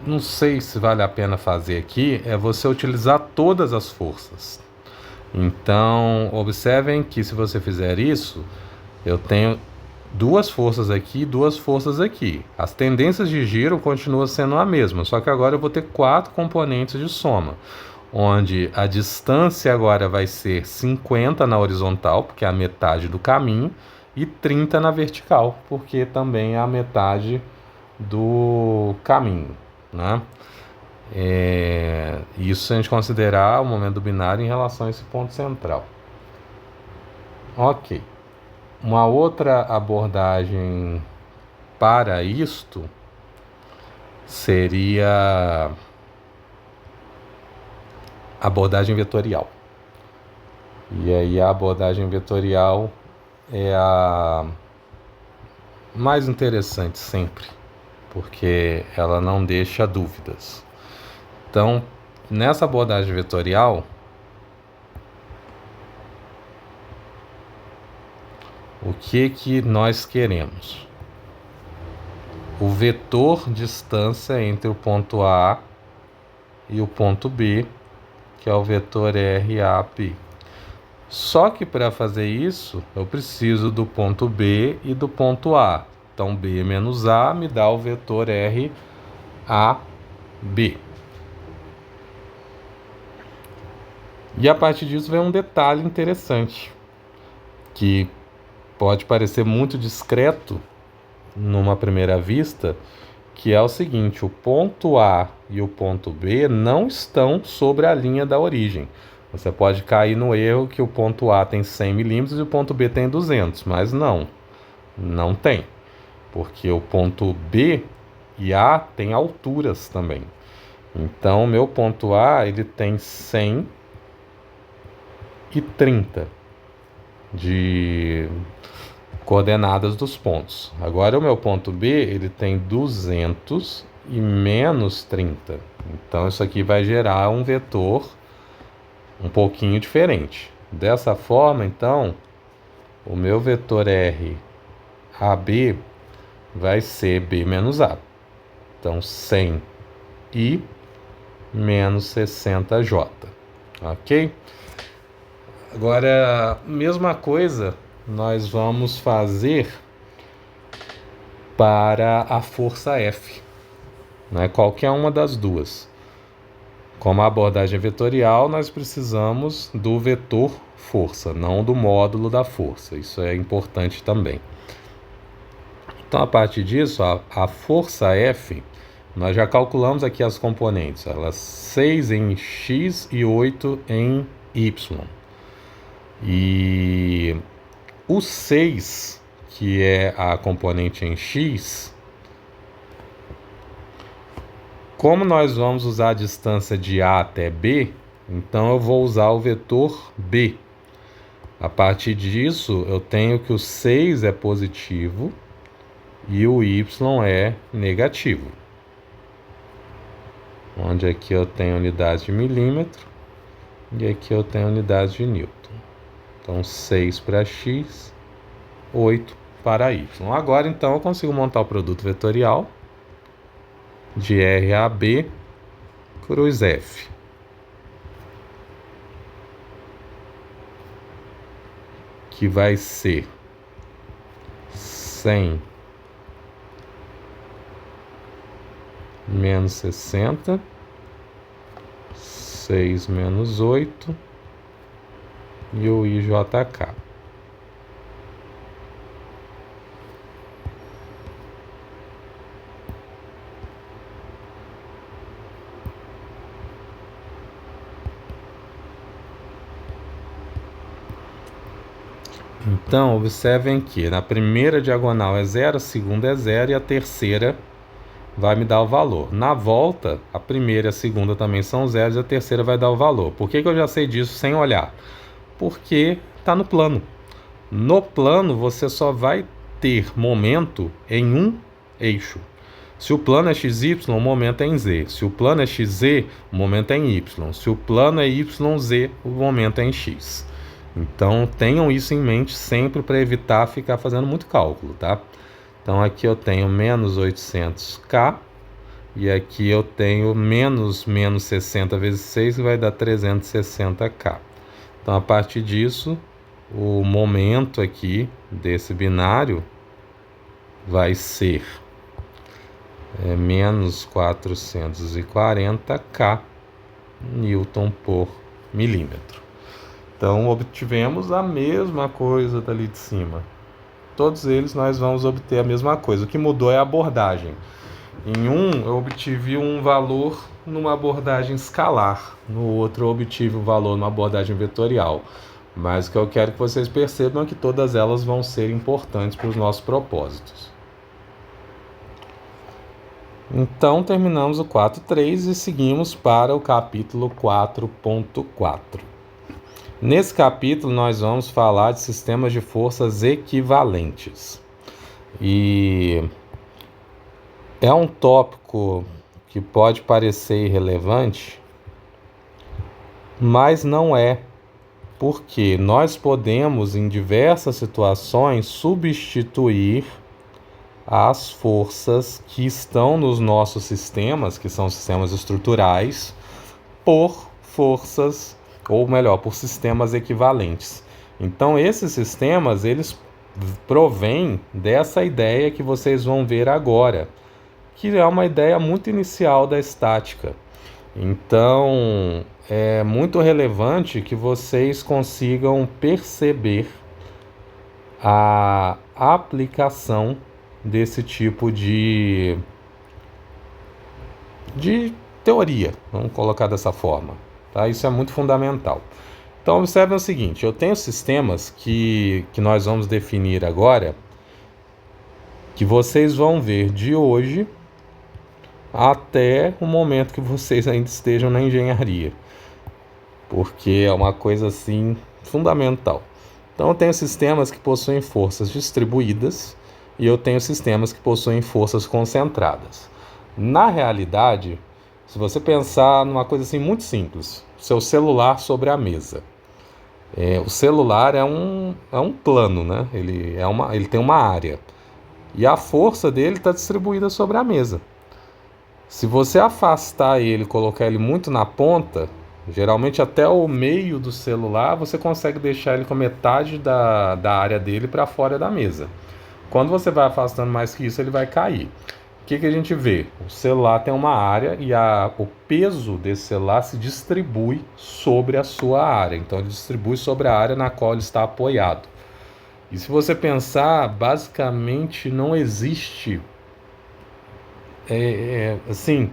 não sei se vale a pena fazer aqui, é você utilizar todas as forças. Então, observem que se você fizer isso, eu tenho duas forças aqui e duas forças aqui. As tendências de giro continuam sendo a mesma, só que agora eu vou ter 4 componentes de soma, onde a distância agora vai ser 50 na horizontal, porque é a metade do caminho, e 30 na vertical, porque também é a metade do caminho, né? Isso se a gente considerar o momento do binário em relação a esse ponto central. Ok. Uma outra abordagem para isto seria a abordagem vetorial. E aí a abordagem vetorial é a mais interessante sempre, porque ela não deixa dúvidas. Então, nessa abordagem vetorial, o que nós queremos? O vetor distância entre o ponto A e o ponto B, que é o vetor RAB. Só que para fazer isso, eu preciso do ponto B e do ponto A. Então, B menos A me dá o vetor RAB. E a partir disso vem um detalhe interessante, que pode parecer muito discreto numa primeira vista, que é o seguinte: o ponto A e o ponto B não estão sobre a linha da origem. Você pode cair no erro que o ponto A tem 100 milímetros e o ponto B tem 200, mas não tem, porque o ponto B e A tem alturas também. Então, o meu ponto A ele tem 100 e 30 de coordenadas dos pontos. Agora o meu ponto B ele tem 200 e menos 30. Então isso aqui vai gerar um vetor um pouquinho diferente. Dessa forma, então, o meu vetor RAB vai ser B menos A. Então 100 I menos 60J. Ok? Agora, mesma coisa nós vamos fazer para a força F, né? Qualquer uma das duas. Como a abordagem vetorial, nós precisamos do vetor força, não do módulo da força. Isso é importante também. Então, a partir disso, a força F, nós já calculamos aqui as componentes, elas 6 em x e 8 em y. E o 6, que é a componente em x, como nós vamos usar a distância de A até B, então eu vou usar o vetor B. A partir disso, eu tenho que o 6 é positivo e o y é negativo. Onde aqui eu tenho unidades de milímetro e aqui eu tenho unidades de newton. Então, 6 para x, 8 para y. Agora, então, eu consigo montar o produto vetorial de RAB cruz F. Que vai ser 100 menos 60, 6 menos 8 e o IJK. Então, observem que na primeira diagonal é 0, a segunda é 0 e a terceira vai me dar o valor. Na volta, a primeira e a segunda também são zeros e a terceira vai dar o valor. Por que eu já sei disso sem olhar? Porque está no plano. No plano, você só vai ter momento em um eixo. Se o plano é XY, o momento é em Z. Se o plano é XZ, o momento é em Y. Se o plano é YZ, o momento é em X. Então, tenham isso em mente sempre para evitar ficar fazendo muito cálculo, tá? Então, aqui eu tenho menos 800K e aqui eu tenho menos 60 vezes 6, que vai dar 360K. Então, a partir disso, o momento aqui desse binário vai ser menos 440K Newton por milímetro. Então, obtivemos a mesma coisa dali de cima. Todos eles nós vamos obter a mesma coisa. O que mudou é a abordagem. Em um, eu obtive um valor numa abordagem escalar. No outro, eu obtive um valor numa abordagem vetorial. Mas o que eu quero que vocês percebam é que todas elas vão ser importantes para os nossos propósitos. Então, terminamos o 4.3 e seguimos para o capítulo 4.4. Nesse capítulo, nós vamos falar de sistemas de forças equivalentes. E é um tópico que pode parecer irrelevante, mas não é, porque nós podemos, em diversas situações, substituir as forças que estão nos nossos sistemas, que são sistemas estruturais, por forças, ou melhor, por sistemas equivalentes. Então, esses sistemas, eles provêm dessa ideia que vocês vão ver agora, que é uma ideia muito inicial da estática. Então, é muito relevante que vocês consigam perceber a aplicação desse tipo de teoria, vamos colocar dessa forma. Tá? Isso é muito fundamental. Então, observem o seguinte, eu tenho sistemas que nós vamos definir agora, que vocês vão ver de hoje até o momento que vocês ainda estejam na engenharia, porque é uma coisa assim fundamental. Então, eu tenho sistemas que possuem forças distribuídas e eu tenho sistemas que possuem forças concentradas. Na realidade, se você pensar numa coisa assim muito simples, seu celular sobre a mesa. O celular é um plano, né? Ele tem uma área. E a força dele está distribuída sobre a mesa. Se você afastar ele e colocar ele muito na ponta, geralmente até o meio do celular, você consegue deixar ele com metade da área dele para fora da mesa. Quando você vai afastando mais que isso, ele vai cair. O que a gente vê? O celular tem uma área e o peso desse celular se distribui sobre a sua área. Então, ele distribui sobre a área na qual ele está apoiado. E se você pensar, basicamente não existe, assim,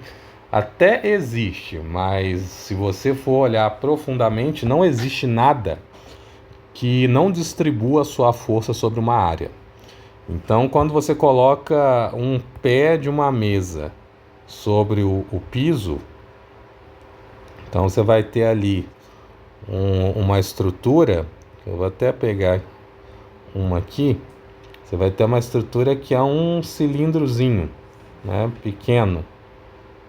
até existe, mas se você for olhar profundamente, não existe nada que não distribua sua força sobre uma área. Então, quando você coloca um pé de uma mesa sobre o piso, então você vai ter ali uma estrutura, eu vou até pegar uma aqui, você vai ter uma estrutura que é um cilindrozinho, né, pequeno.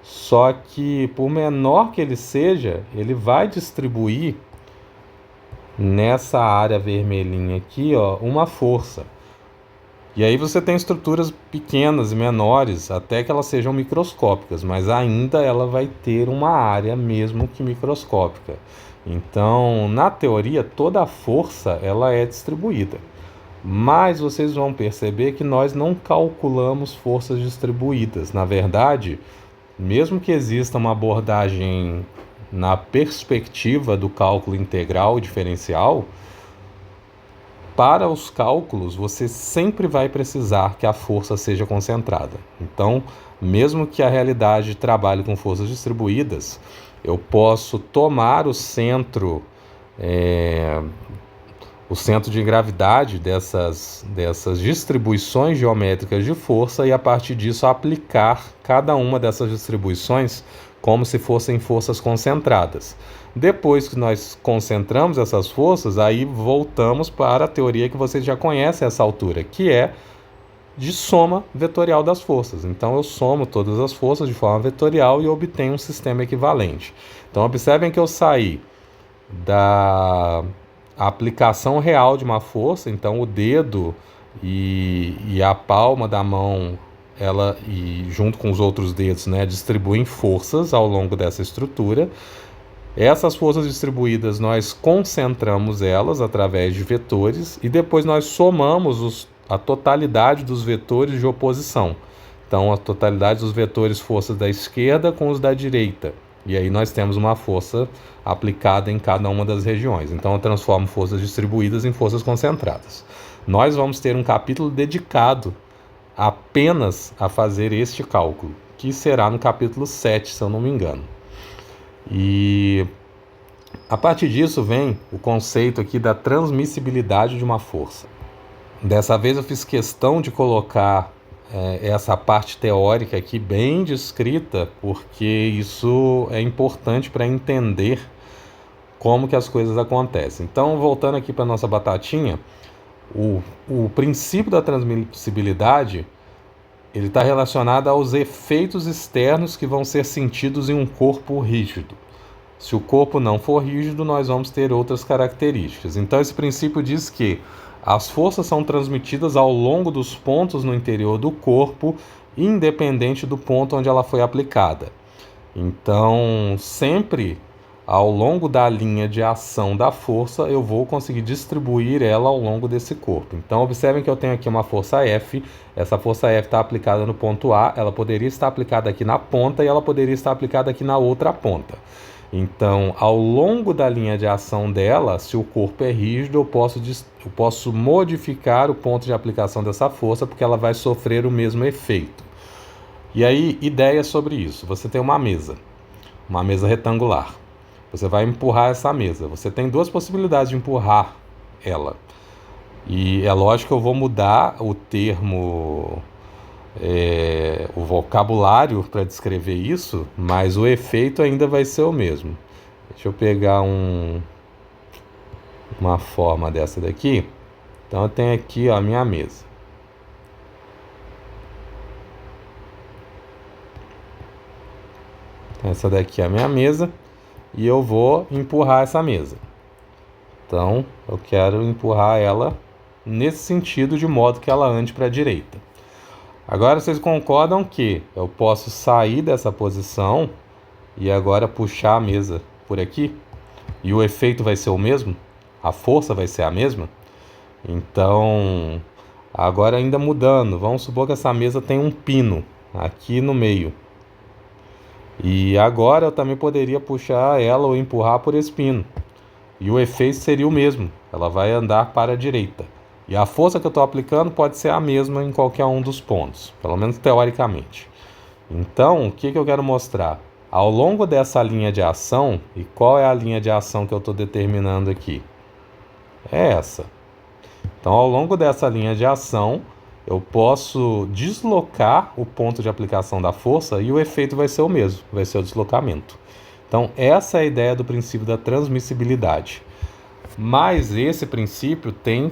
Só que por menor que ele seja, ele vai distribuir nessa área vermelhinha aqui, ó, uma força. E aí você tem estruturas pequenas e menores, até que elas sejam microscópicas, mas ainda ela vai ter uma área mesmo que microscópica. Então, na teoria, toda a força ela é distribuída. Mas vocês vão perceber que nós não calculamos forças distribuídas. Na verdade, mesmo que exista uma abordagem na perspectiva do cálculo integral e diferencial, para os cálculos você sempre vai precisar que a força seja concentrada. Então, mesmo que a realidade trabalhe com forças distribuídas, eu posso tomar o centro de gravidade dessas distribuições geométricas de força e, a partir disso, aplicar cada uma dessas distribuições como se fossem forças concentradas. Depois que nós concentramos essas forças, aí voltamos para a teoria que vocês já conhecem a essa altura, que é de soma vetorial das forças. Então, eu somo todas as forças de forma vetorial e obtenho um sistema equivalente. Então, observem que eu saí da aplicação real de uma força, então o dedo e a palma da mão, ela e junto com os outros dedos, né, distribuem forças ao longo dessa estrutura. Essas forças distribuídas nós concentramos elas através de vetores e depois nós somamos a totalidade dos vetores de oposição. Então, a totalidade dos vetores forças da esquerda com os da direita. E aí nós temos uma força aplicada em cada uma das regiões. Então eu transformo forças distribuídas em forças concentradas. Nós vamos ter um capítulo dedicado apenas a fazer este cálculo, que será no capítulo 7, se eu não me engano. E a partir disso vem o conceito aqui da transmissibilidade de uma força. Dessa vez eu fiz questão de colocar essa parte teórica aqui bem descrita, porque isso é importante para entender como que as coisas acontecem. Então, voltando aqui para a nossa batatinha, o princípio da transmissibilidade ele está relacionado aos efeitos externos que vão ser sentidos em um corpo rígido. Se o corpo não for rígido, nós vamos ter outras características. Então, esse princípio diz que as forças são transmitidas ao longo dos pontos no interior do corpo, independente do ponto onde ela foi aplicada. Então, sempre ao longo da linha de ação da força, eu vou conseguir distribuir ela ao longo desse corpo. Então, observem que eu tenho aqui uma força F. Essa força F está aplicada no ponto A, ela poderia estar aplicada aqui na ponta e ela poderia estar aplicada aqui na outra ponta. Então, ao longo da linha de ação dela, se o corpo é rígido, eu posso modificar o ponto de aplicação dessa força, porque ela vai sofrer o mesmo efeito. E aí, ideia sobre isso. Você tem uma mesa retangular. Você vai empurrar essa mesa. Você tem duas possibilidades de empurrar ela. E é lógico que eu vou mudar o termo, o vocabulário para descrever isso, mas o efeito ainda vai ser o mesmo. Deixa eu pegar uma forma dessa daqui. Então eu tenho aqui, ó, a minha mesa. Essa daqui é a minha mesa e eu vou empurrar essa mesa. Então eu quero empurrar ela nesse sentido, de modo que ela ande para a direita. Agora vocês concordam que eu posso sair dessa posição e agora puxar a mesa por aqui? E o efeito vai ser o mesmo? A força vai ser a mesma? Então, agora ainda mudando, vamos supor que essa mesa tem um pino aqui no meio. E agora eu também poderia puxar ela ou empurrar por esse pino. E o efeito seria o mesmo, ela vai andar para a direita. E a força que eu estou aplicando pode ser a mesma em qualquer um dos pontos, pelo menos teoricamente. Então, o que eu quero mostrar? Ao longo dessa linha de ação, e qual é a linha de ação que eu estou determinando aqui? É essa. Então, ao longo dessa linha de ação, eu posso deslocar o ponto de aplicação da força e o efeito vai ser o mesmo, vai ser o deslocamento. Então, essa é a ideia do princípio da transmissibilidade. Mas esse princípio tem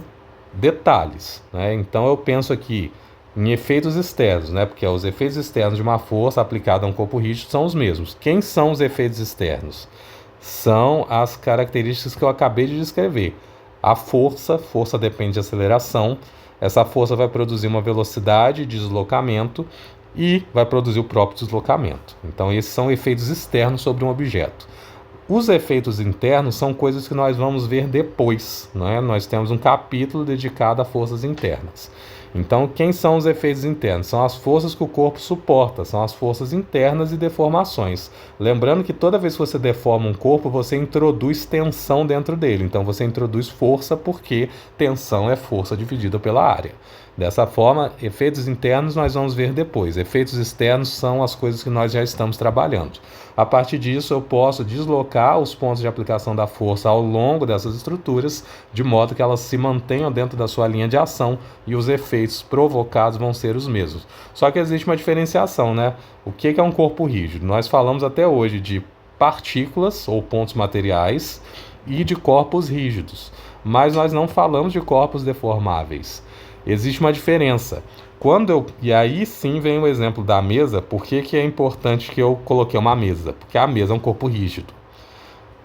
detalhes, né? Então, eu penso aqui em efeitos externos, né? Porque os efeitos externos de uma força aplicada a um corpo rígido são os mesmos. Quem são os efeitos externos? São as características que eu acabei de descrever. A força depende de aceleração. Essa força vai produzir uma velocidade de deslocamento e vai produzir o próprio deslocamento. Então, esses são efeitos externos sobre um objeto. Os efeitos internos são coisas que nós vamos ver depois, né? Nós temos um capítulo dedicado a forças internas. Então, quem são os efeitos internos? São as forças que o corpo suporta, são as forças internas e deformações. Lembrando que toda vez que você deforma um corpo, você introduz tensão dentro dele. Então, você introduz força porque tensão é força dividida pela área. Dessa forma, efeitos internos nós vamos ver depois. Efeitos externos são as coisas que nós já estamos trabalhando. A partir disso, eu posso deslocar os pontos de aplicação da força ao longo dessas estruturas, de modo que elas se mantenham dentro da sua linha de ação e os efeitos provocados vão ser os mesmos. Só que existe uma diferenciação, né? O que é um corpo rígido? Nós falamos até hoje de partículas ou pontos materiais e de corpos rígidos, mas nós não falamos de corpos deformáveis. Existe uma diferença. E aí sim vem o exemplo da mesa. Por que é importante que eu coloquei uma mesa? Porque a mesa é um corpo rígido.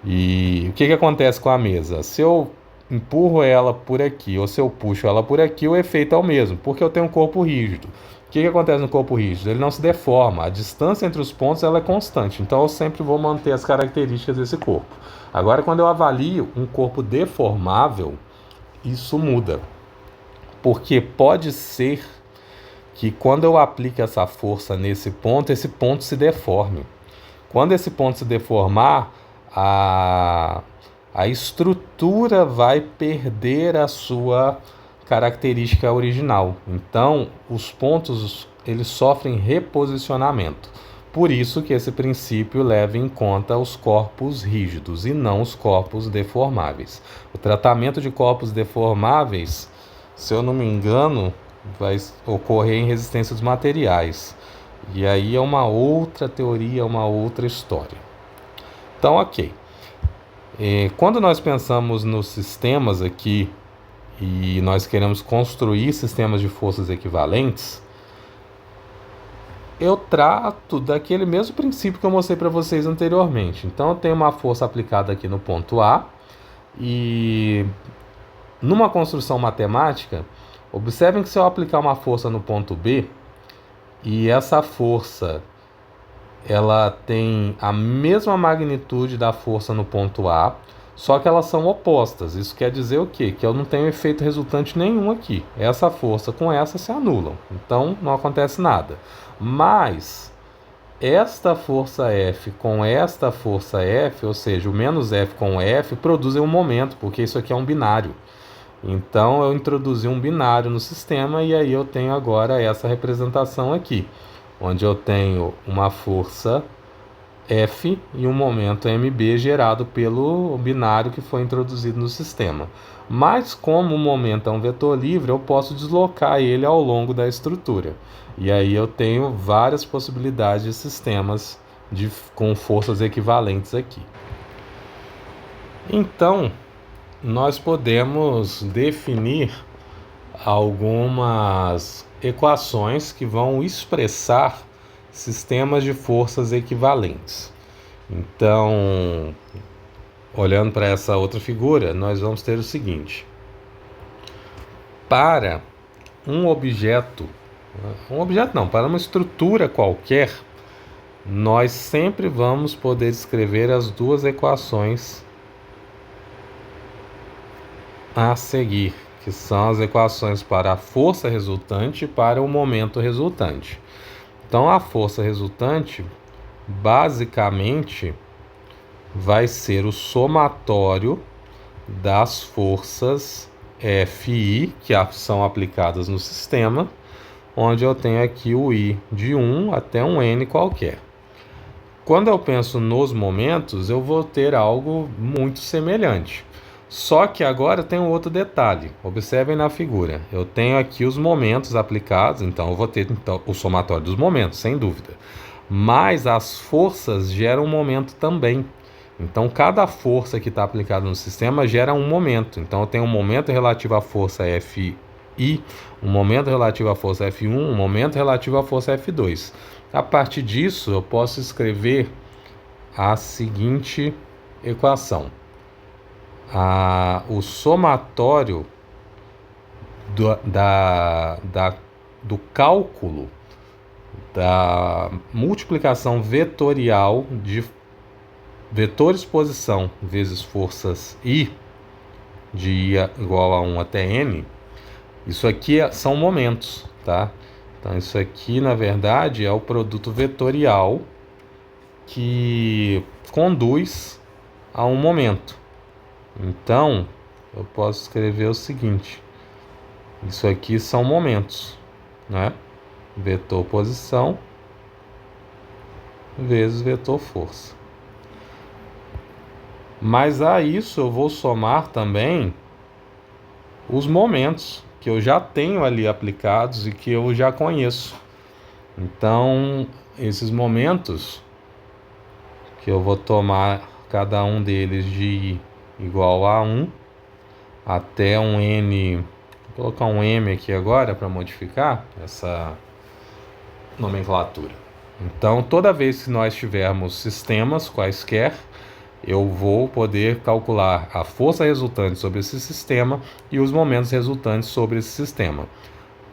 E o que acontece com a mesa? Se eu empurro ela por aqui ou se eu puxo ela por aqui, o efeito é o mesmo, porque eu tenho um corpo rígido. O que acontece no corpo rígido? Ele não se deforma. A distância entre os pontos ela é constante. Então eu sempre vou manter as características desse corpo. Agora, quando eu avalio um corpo deformável, isso muda. Porque pode ser que quando eu aplique essa força nesse ponto, esse ponto se deforme. Quando esse ponto se deformar, a estrutura vai perder a sua característica original. Então, os pontos eles sofrem reposicionamento. Por isso que esse princípio leva em conta os corpos rígidos e não os corpos deformáveis. O tratamento de corpos deformáveis, se eu não me engano, vai ocorrer em resistência dos materiais. E aí é uma outra teoria, uma outra história. Então, ok. Quando nós pensamos nos sistemas aqui e nós queremos construir sistemas de forças equivalentes, eu trato daquele mesmo princípio que eu mostrei para vocês anteriormente. Então, eu tenho uma força aplicada aqui no ponto A e numa construção matemática, observem que se eu aplicar uma força no ponto B e essa força ela tem a mesma magnitude da força no ponto A, só que elas são opostas. Isso quer dizer o quê? Que eu não tenho efeito resultante nenhum aqui. Essa força com essa se anulam. Então não acontece nada. Mas esta força F com esta força F, ou seja, o menos F com F, produzem um momento, porque isso aqui é um binário. Então eu introduzi um binário no sistema e aí eu tenho agora essa representação aqui, onde eu tenho uma força F e um momento mb gerado pelo binário que foi introduzido no sistema. Mas como o momento é um vetor livre, eu posso deslocar ele ao longo da estrutura. E aí eu tenho várias possibilidades de sistemas com forças equivalentes aqui. Então, nós podemos definir algumas equações que vão expressar sistemas de forças equivalentes. Então, olhando para essa outra figura, nós vamos ter o seguinte: para para uma estrutura qualquer, nós sempre vamos poder escrever as duas equações a seguir, que são as equações para a força resultante e para o momento resultante. Então, a força resultante, basicamente, vai ser o somatório das forças Fi, que são aplicadas no sistema, onde eu tenho aqui o I de 1 até um N qualquer. Quando eu penso nos momentos, eu vou ter algo muito semelhante. Só que agora tem um outro detalhe. Observem na figura. Eu tenho aqui os momentos aplicados, então eu vou ter o somatório dos momentos, sem dúvida. Mas as forças geram um momento também. Então cada força que está aplicada no sistema gera um momento. Então eu tenho um momento relativo à força Fi, um momento relativo à força F1, um momento relativo à força F2. A partir disso, eu posso escrever a seguinte equação. O somatório do cálculo da multiplicação vetorial de vetores posição vezes forças I, de I igual a 1 até N, isso aqui são momentos, tá? Então, isso aqui, na verdade, é o produto vetorial que conduz a um momento. Então, eu posso escrever o seguinte. Isso aqui são momentos, né? Vetor posição vezes vetor força. Mas a isso eu vou somar também os momentos que eu já tenho ali aplicados e que eu já conheço. Então, esses momentos que eu vou tomar cada um deles de igual a 1 até um N, vou colocar um M aqui agora para modificar essa nomenclatura. Então, toda vez que nós tivermos sistemas quaisquer, eu vou poder calcular a força resultante sobre esse sistema e os momentos resultantes sobre esse sistema.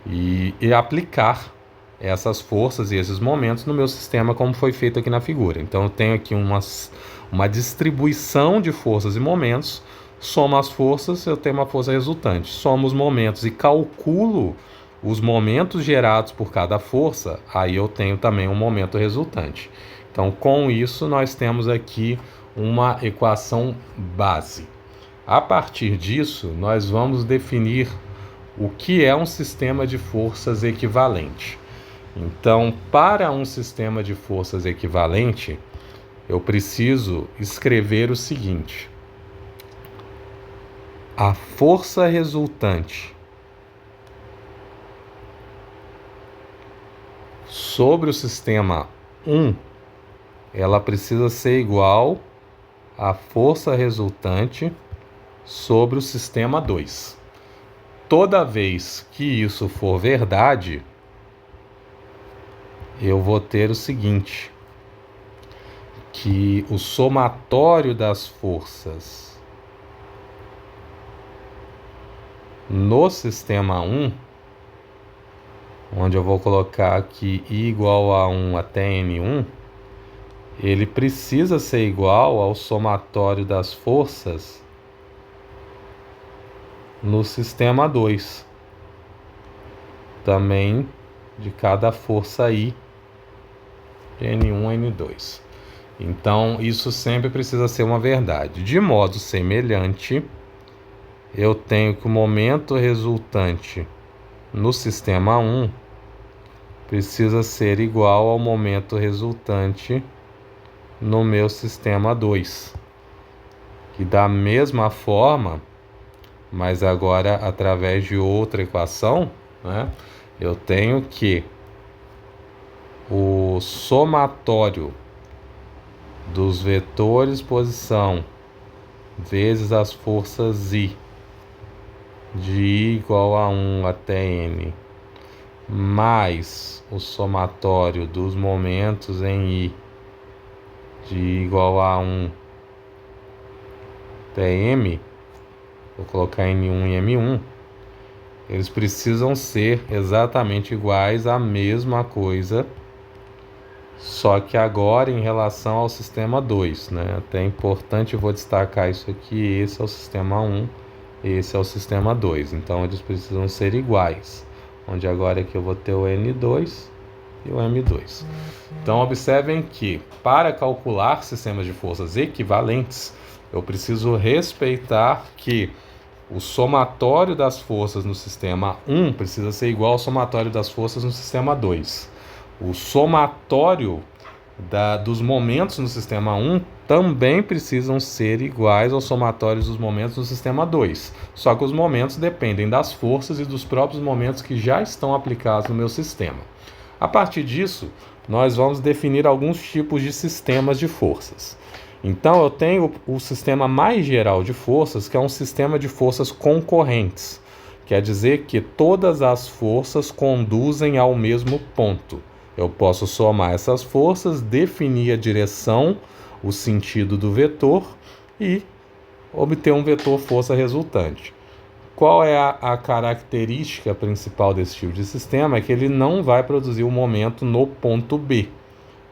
E aplicar essas forças e esses momentos no meu sistema, como foi feito aqui na figura. Então, eu tenho aqui uma distribuição de forças e momentos. Soma as forças, eu tenho uma força resultante. Somo os momentos e calculo os momentos gerados por cada força, aí eu tenho também um momento resultante. Então, com isso, nós temos aqui uma equação base. A partir disso, nós vamos definir o que é um sistema de forças equivalente. Então, para um sistema de forças equivalente, eu preciso escrever o seguinte: a força resultante sobre o sistema 1, ela precisa ser igual à força resultante sobre o sistema 2. Toda vez que isso for verdade, eu vou ter o seguinte, que o somatório das forças no sistema 1, onde eu vou colocar aqui I igual a 1 até N1, ele precisa ser igual ao somatório das forças no sistema 2, também de cada força I, de N1 a N2. Então, isso sempre precisa ser uma verdade. De modo semelhante, eu tenho que o momento resultante no sistema 1 precisa ser igual ao momento resultante no meu sistema 2. Que da mesma forma, mas agora através de outra equação, né, eu tenho que o somatório dos vetores posição vezes as forças I, de I igual a 1 até N, mais o somatório dos momentos em I, de I igual a 1 até M, vou colocar N1 e M1, eles precisam ser exatamente iguais à mesma coisa, só que agora em relação ao sistema 2, né? Até é importante, eu vou destacar isso aqui, esse é o sistema 1, esse é o sistema 2, então eles precisam ser iguais, onde agora aqui eu vou ter o N2 e o M2. Então observem que para calcular sistemas de forças equivalentes, eu preciso respeitar que o somatório das forças no sistema 1 precisa ser igual ao somatório das forças no sistema 2. O somatório dos momentos no sistema 1 também precisam ser iguais aos somatórios dos momentos no sistema 2. Só que os momentos dependem das forças e dos próprios momentos que já estão aplicados no meu sistema. A partir disso, nós vamos definir alguns tipos de sistemas de forças. Então, eu tenho o sistema mais geral de forças, que é um sistema de forças concorrentes. Quer dizer que todas as forças conduzem ao mesmo ponto. Eu posso somar essas forças, definir a direção, o sentido do vetor e obter um vetor força resultante. Qual é a característica principal desse tipo de sistema? É que ele não vai produzir um momento no ponto B,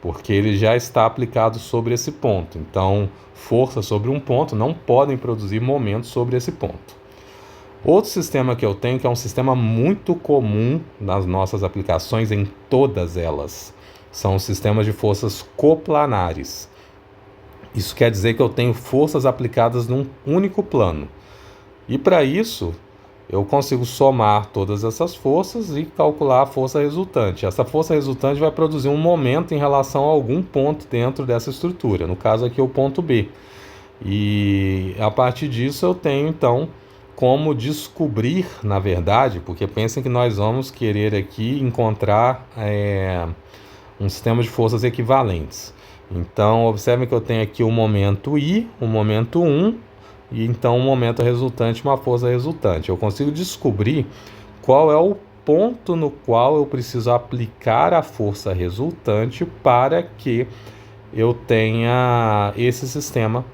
porque ele já está aplicado sobre esse ponto. Então, forças sobre um ponto não podem produzir momentos sobre esse ponto. Outro sistema que eu tenho, que é um sistema muito comum nas nossas aplicações, em todas elas, são os sistemas de forças coplanares. Isso quer dizer que eu tenho forças aplicadas num único plano. E para isso, eu consigo somar todas essas forças e calcular a força resultante. Essa força resultante vai produzir um momento em relação a algum ponto dentro dessa estrutura, no caso aqui o ponto B. E a partir disso eu tenho então como descobrir, na verdade, porque pensem que nós vamos querer aqui encontrar um sistema de forças equivalentes. Então observem que eu tenho aqui o momento I, o momento 1, e então um momento resultante, uma força resultante. Eu consigo descobrir qual é o ponto no qual eu preciso aplicar a força resultante para que eu tenha esse sistema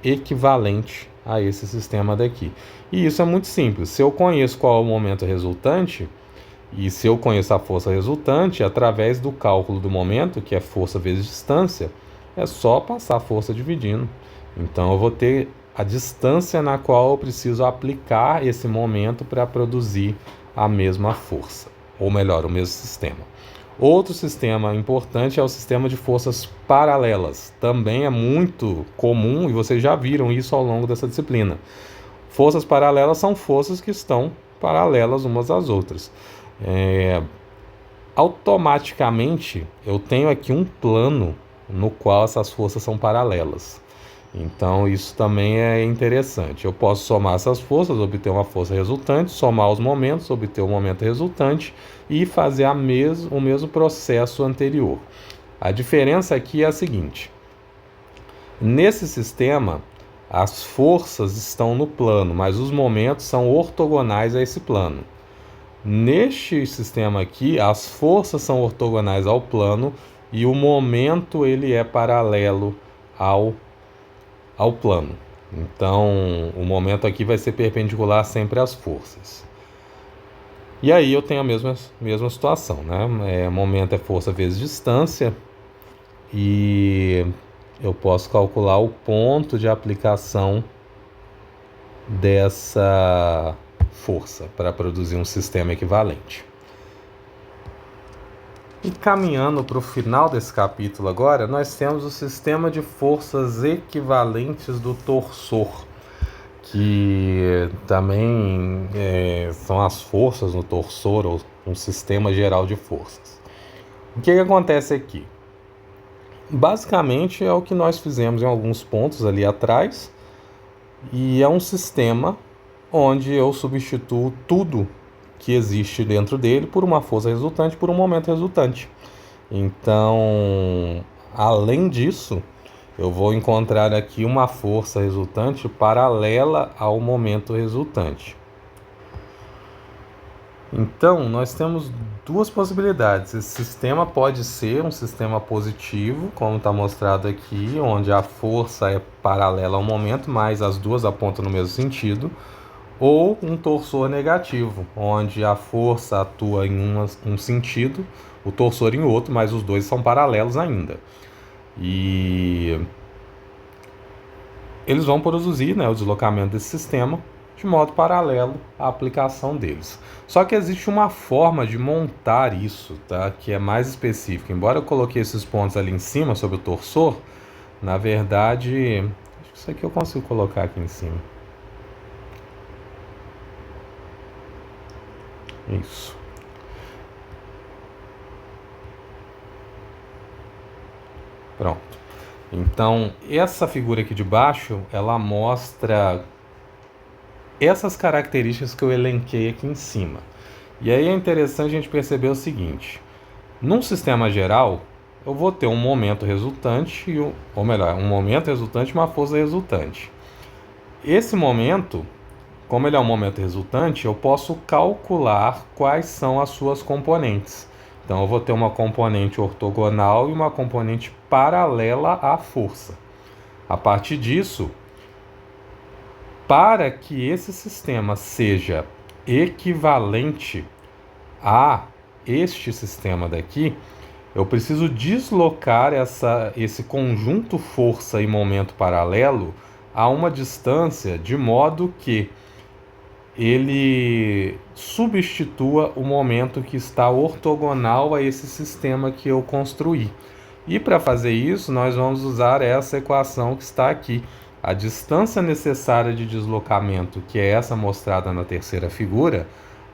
equivalente a esse sistema daqui. E isso é muito simples. Se eu conheço qual é o momento resultante, e se eu conheço a força resultante, através do cálculo do momento, que é força vezes distância, é só passar a força dividindo. Então eu vou ter a distância na qual eu preciso aplicar esse momento para produzir a mesma força, ou melhor, o mesmo sistema. Outro sistema importante é o sistema de forças paralelas. Também é muito comum, e vocês já viram isso ao longo dessa disciplina. Forças paralelas são forças que estão paralelas umas às outras. Automaticamente, eu tenho aqui um plano no qual essas forças são paralelas. Então, isso também é interessante. Eu posso somar essas forças, obter uma força resultante, somar os momentos, obter o momento resultante e fazer o mesmo processo anterior. A diferença aqui é a seguinte. Nesse sistema, as forças estão no plano, mas os momentos são ortogonais a esse plano. Neste sistema aqui, as forças são ortogonais ao plano e o momento ele é paralelo ao plano. Então, o momento aqui vai ser perpendicular sempre às forças. E aí eu tenho a mesma situação, né? Momento é força vezes distância e eu posso calcular o ponto de aplicação dessa força para produzir um sistema equivalente. E caminhando para o final desse capítulo agora, nós temos o sistema de forças equivalentes do torsor, que também são as forças no torsor, ou um sistema geral de forças. O que acontece aqui? Basicamente é o que nós fizemos em alguns pontos ali atrás, e é um sistema onde eu substituo tudo que existe dentro dele por uma força resultante, por um momento resultante. Então, além disso, eu vou encontrar aqui uma força resultante paralela ao momento resultante. Então, nós temos duas possibilidades. Esse sistema pode ser um sistema positivo, como está mostrado aqui, onde a força é paralela ao momento, mas as duas apontam no mesmo sentido, ou um torsor negativo, onde a força atua em um sentido, o torsor em outro, mas os dois são paralelos ainda. E eles vão produzir, o deslocamento desse sistema de modo paralelo à aplicação deles. Só que existe uma forma de montar isso, que é mais específica. Embora eu coloquei esses pontos ali em cima sobre o torsor, na verdade, acho que isso aqui eu consigo colocar aqui em cima. Isso. Pronto. Então, essa figura aqui de baixo, ela mostra essas características que eu elenquei aqui em cima. E aí é interessante a gente perceber o seguinte: num sistema geral, eu vou ter um momento resultante, ou melhor, um momento resultante e uma força resultante. Esse momento, como ele é um momento resultante, eu posso calcular quais são as suas componentes. Então, eu vou ter uma componente ortogonal e uma componente paralela à força. A partir disso, para que esse sistema seja equivalente a este sistema daqui, eu preciso deslocar esse conjunto força e momento paralelo a uma distância de modo que ele substitua o momento que está ortogonal a esse sistema que eu construí. E para fazer isso, nós vamos usar essa equação que está aqui. A distância necessária de deslocamento, que é essa mostrada na terceira figura,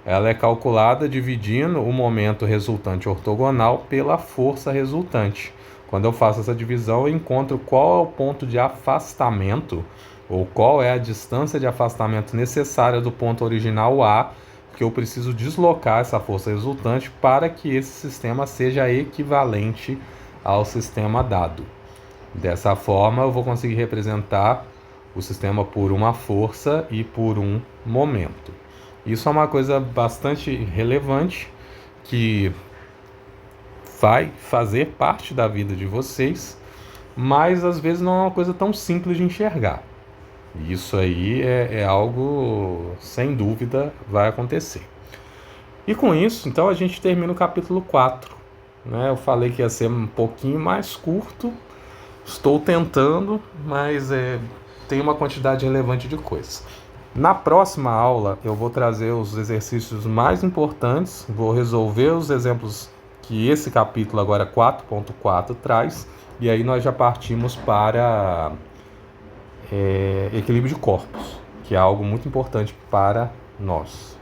ela é calculada dividindo o momento resultante ortogonal pela força resultante. Quando eu faço essa divisão, eu encontro qual é o ponto de afastamento, ou qual é a distância de afastamento necessária do ponto original A, que eu preciso deslocar essa força resultante para que esse sistema seja equivalente ao sistema dado. Dessa forma, eu vou conseguir representar o sistema por uma força e por um momento. Isso é uma coisa bastante relevante que vai fazer parte da vida de vocês, mas às vezes não é uma coisa tão simples de enxergar. Isso aí é algo, sem dúvida, vai acontecer. E com isso, então, a gente termina o capítulo 4. Né? Eu falei que ia ser um pouquinho mais curto, estou tentando, mas tem uma quantidade relevante de coisas. Na próxima aula, eu vou trazer os exercícios mais importantes, vou resolver os exemplos que esse capítulo agora 4.4 traz, e aí nós já partimos para equilíbrio de corpos, que é algo muito importante para nós.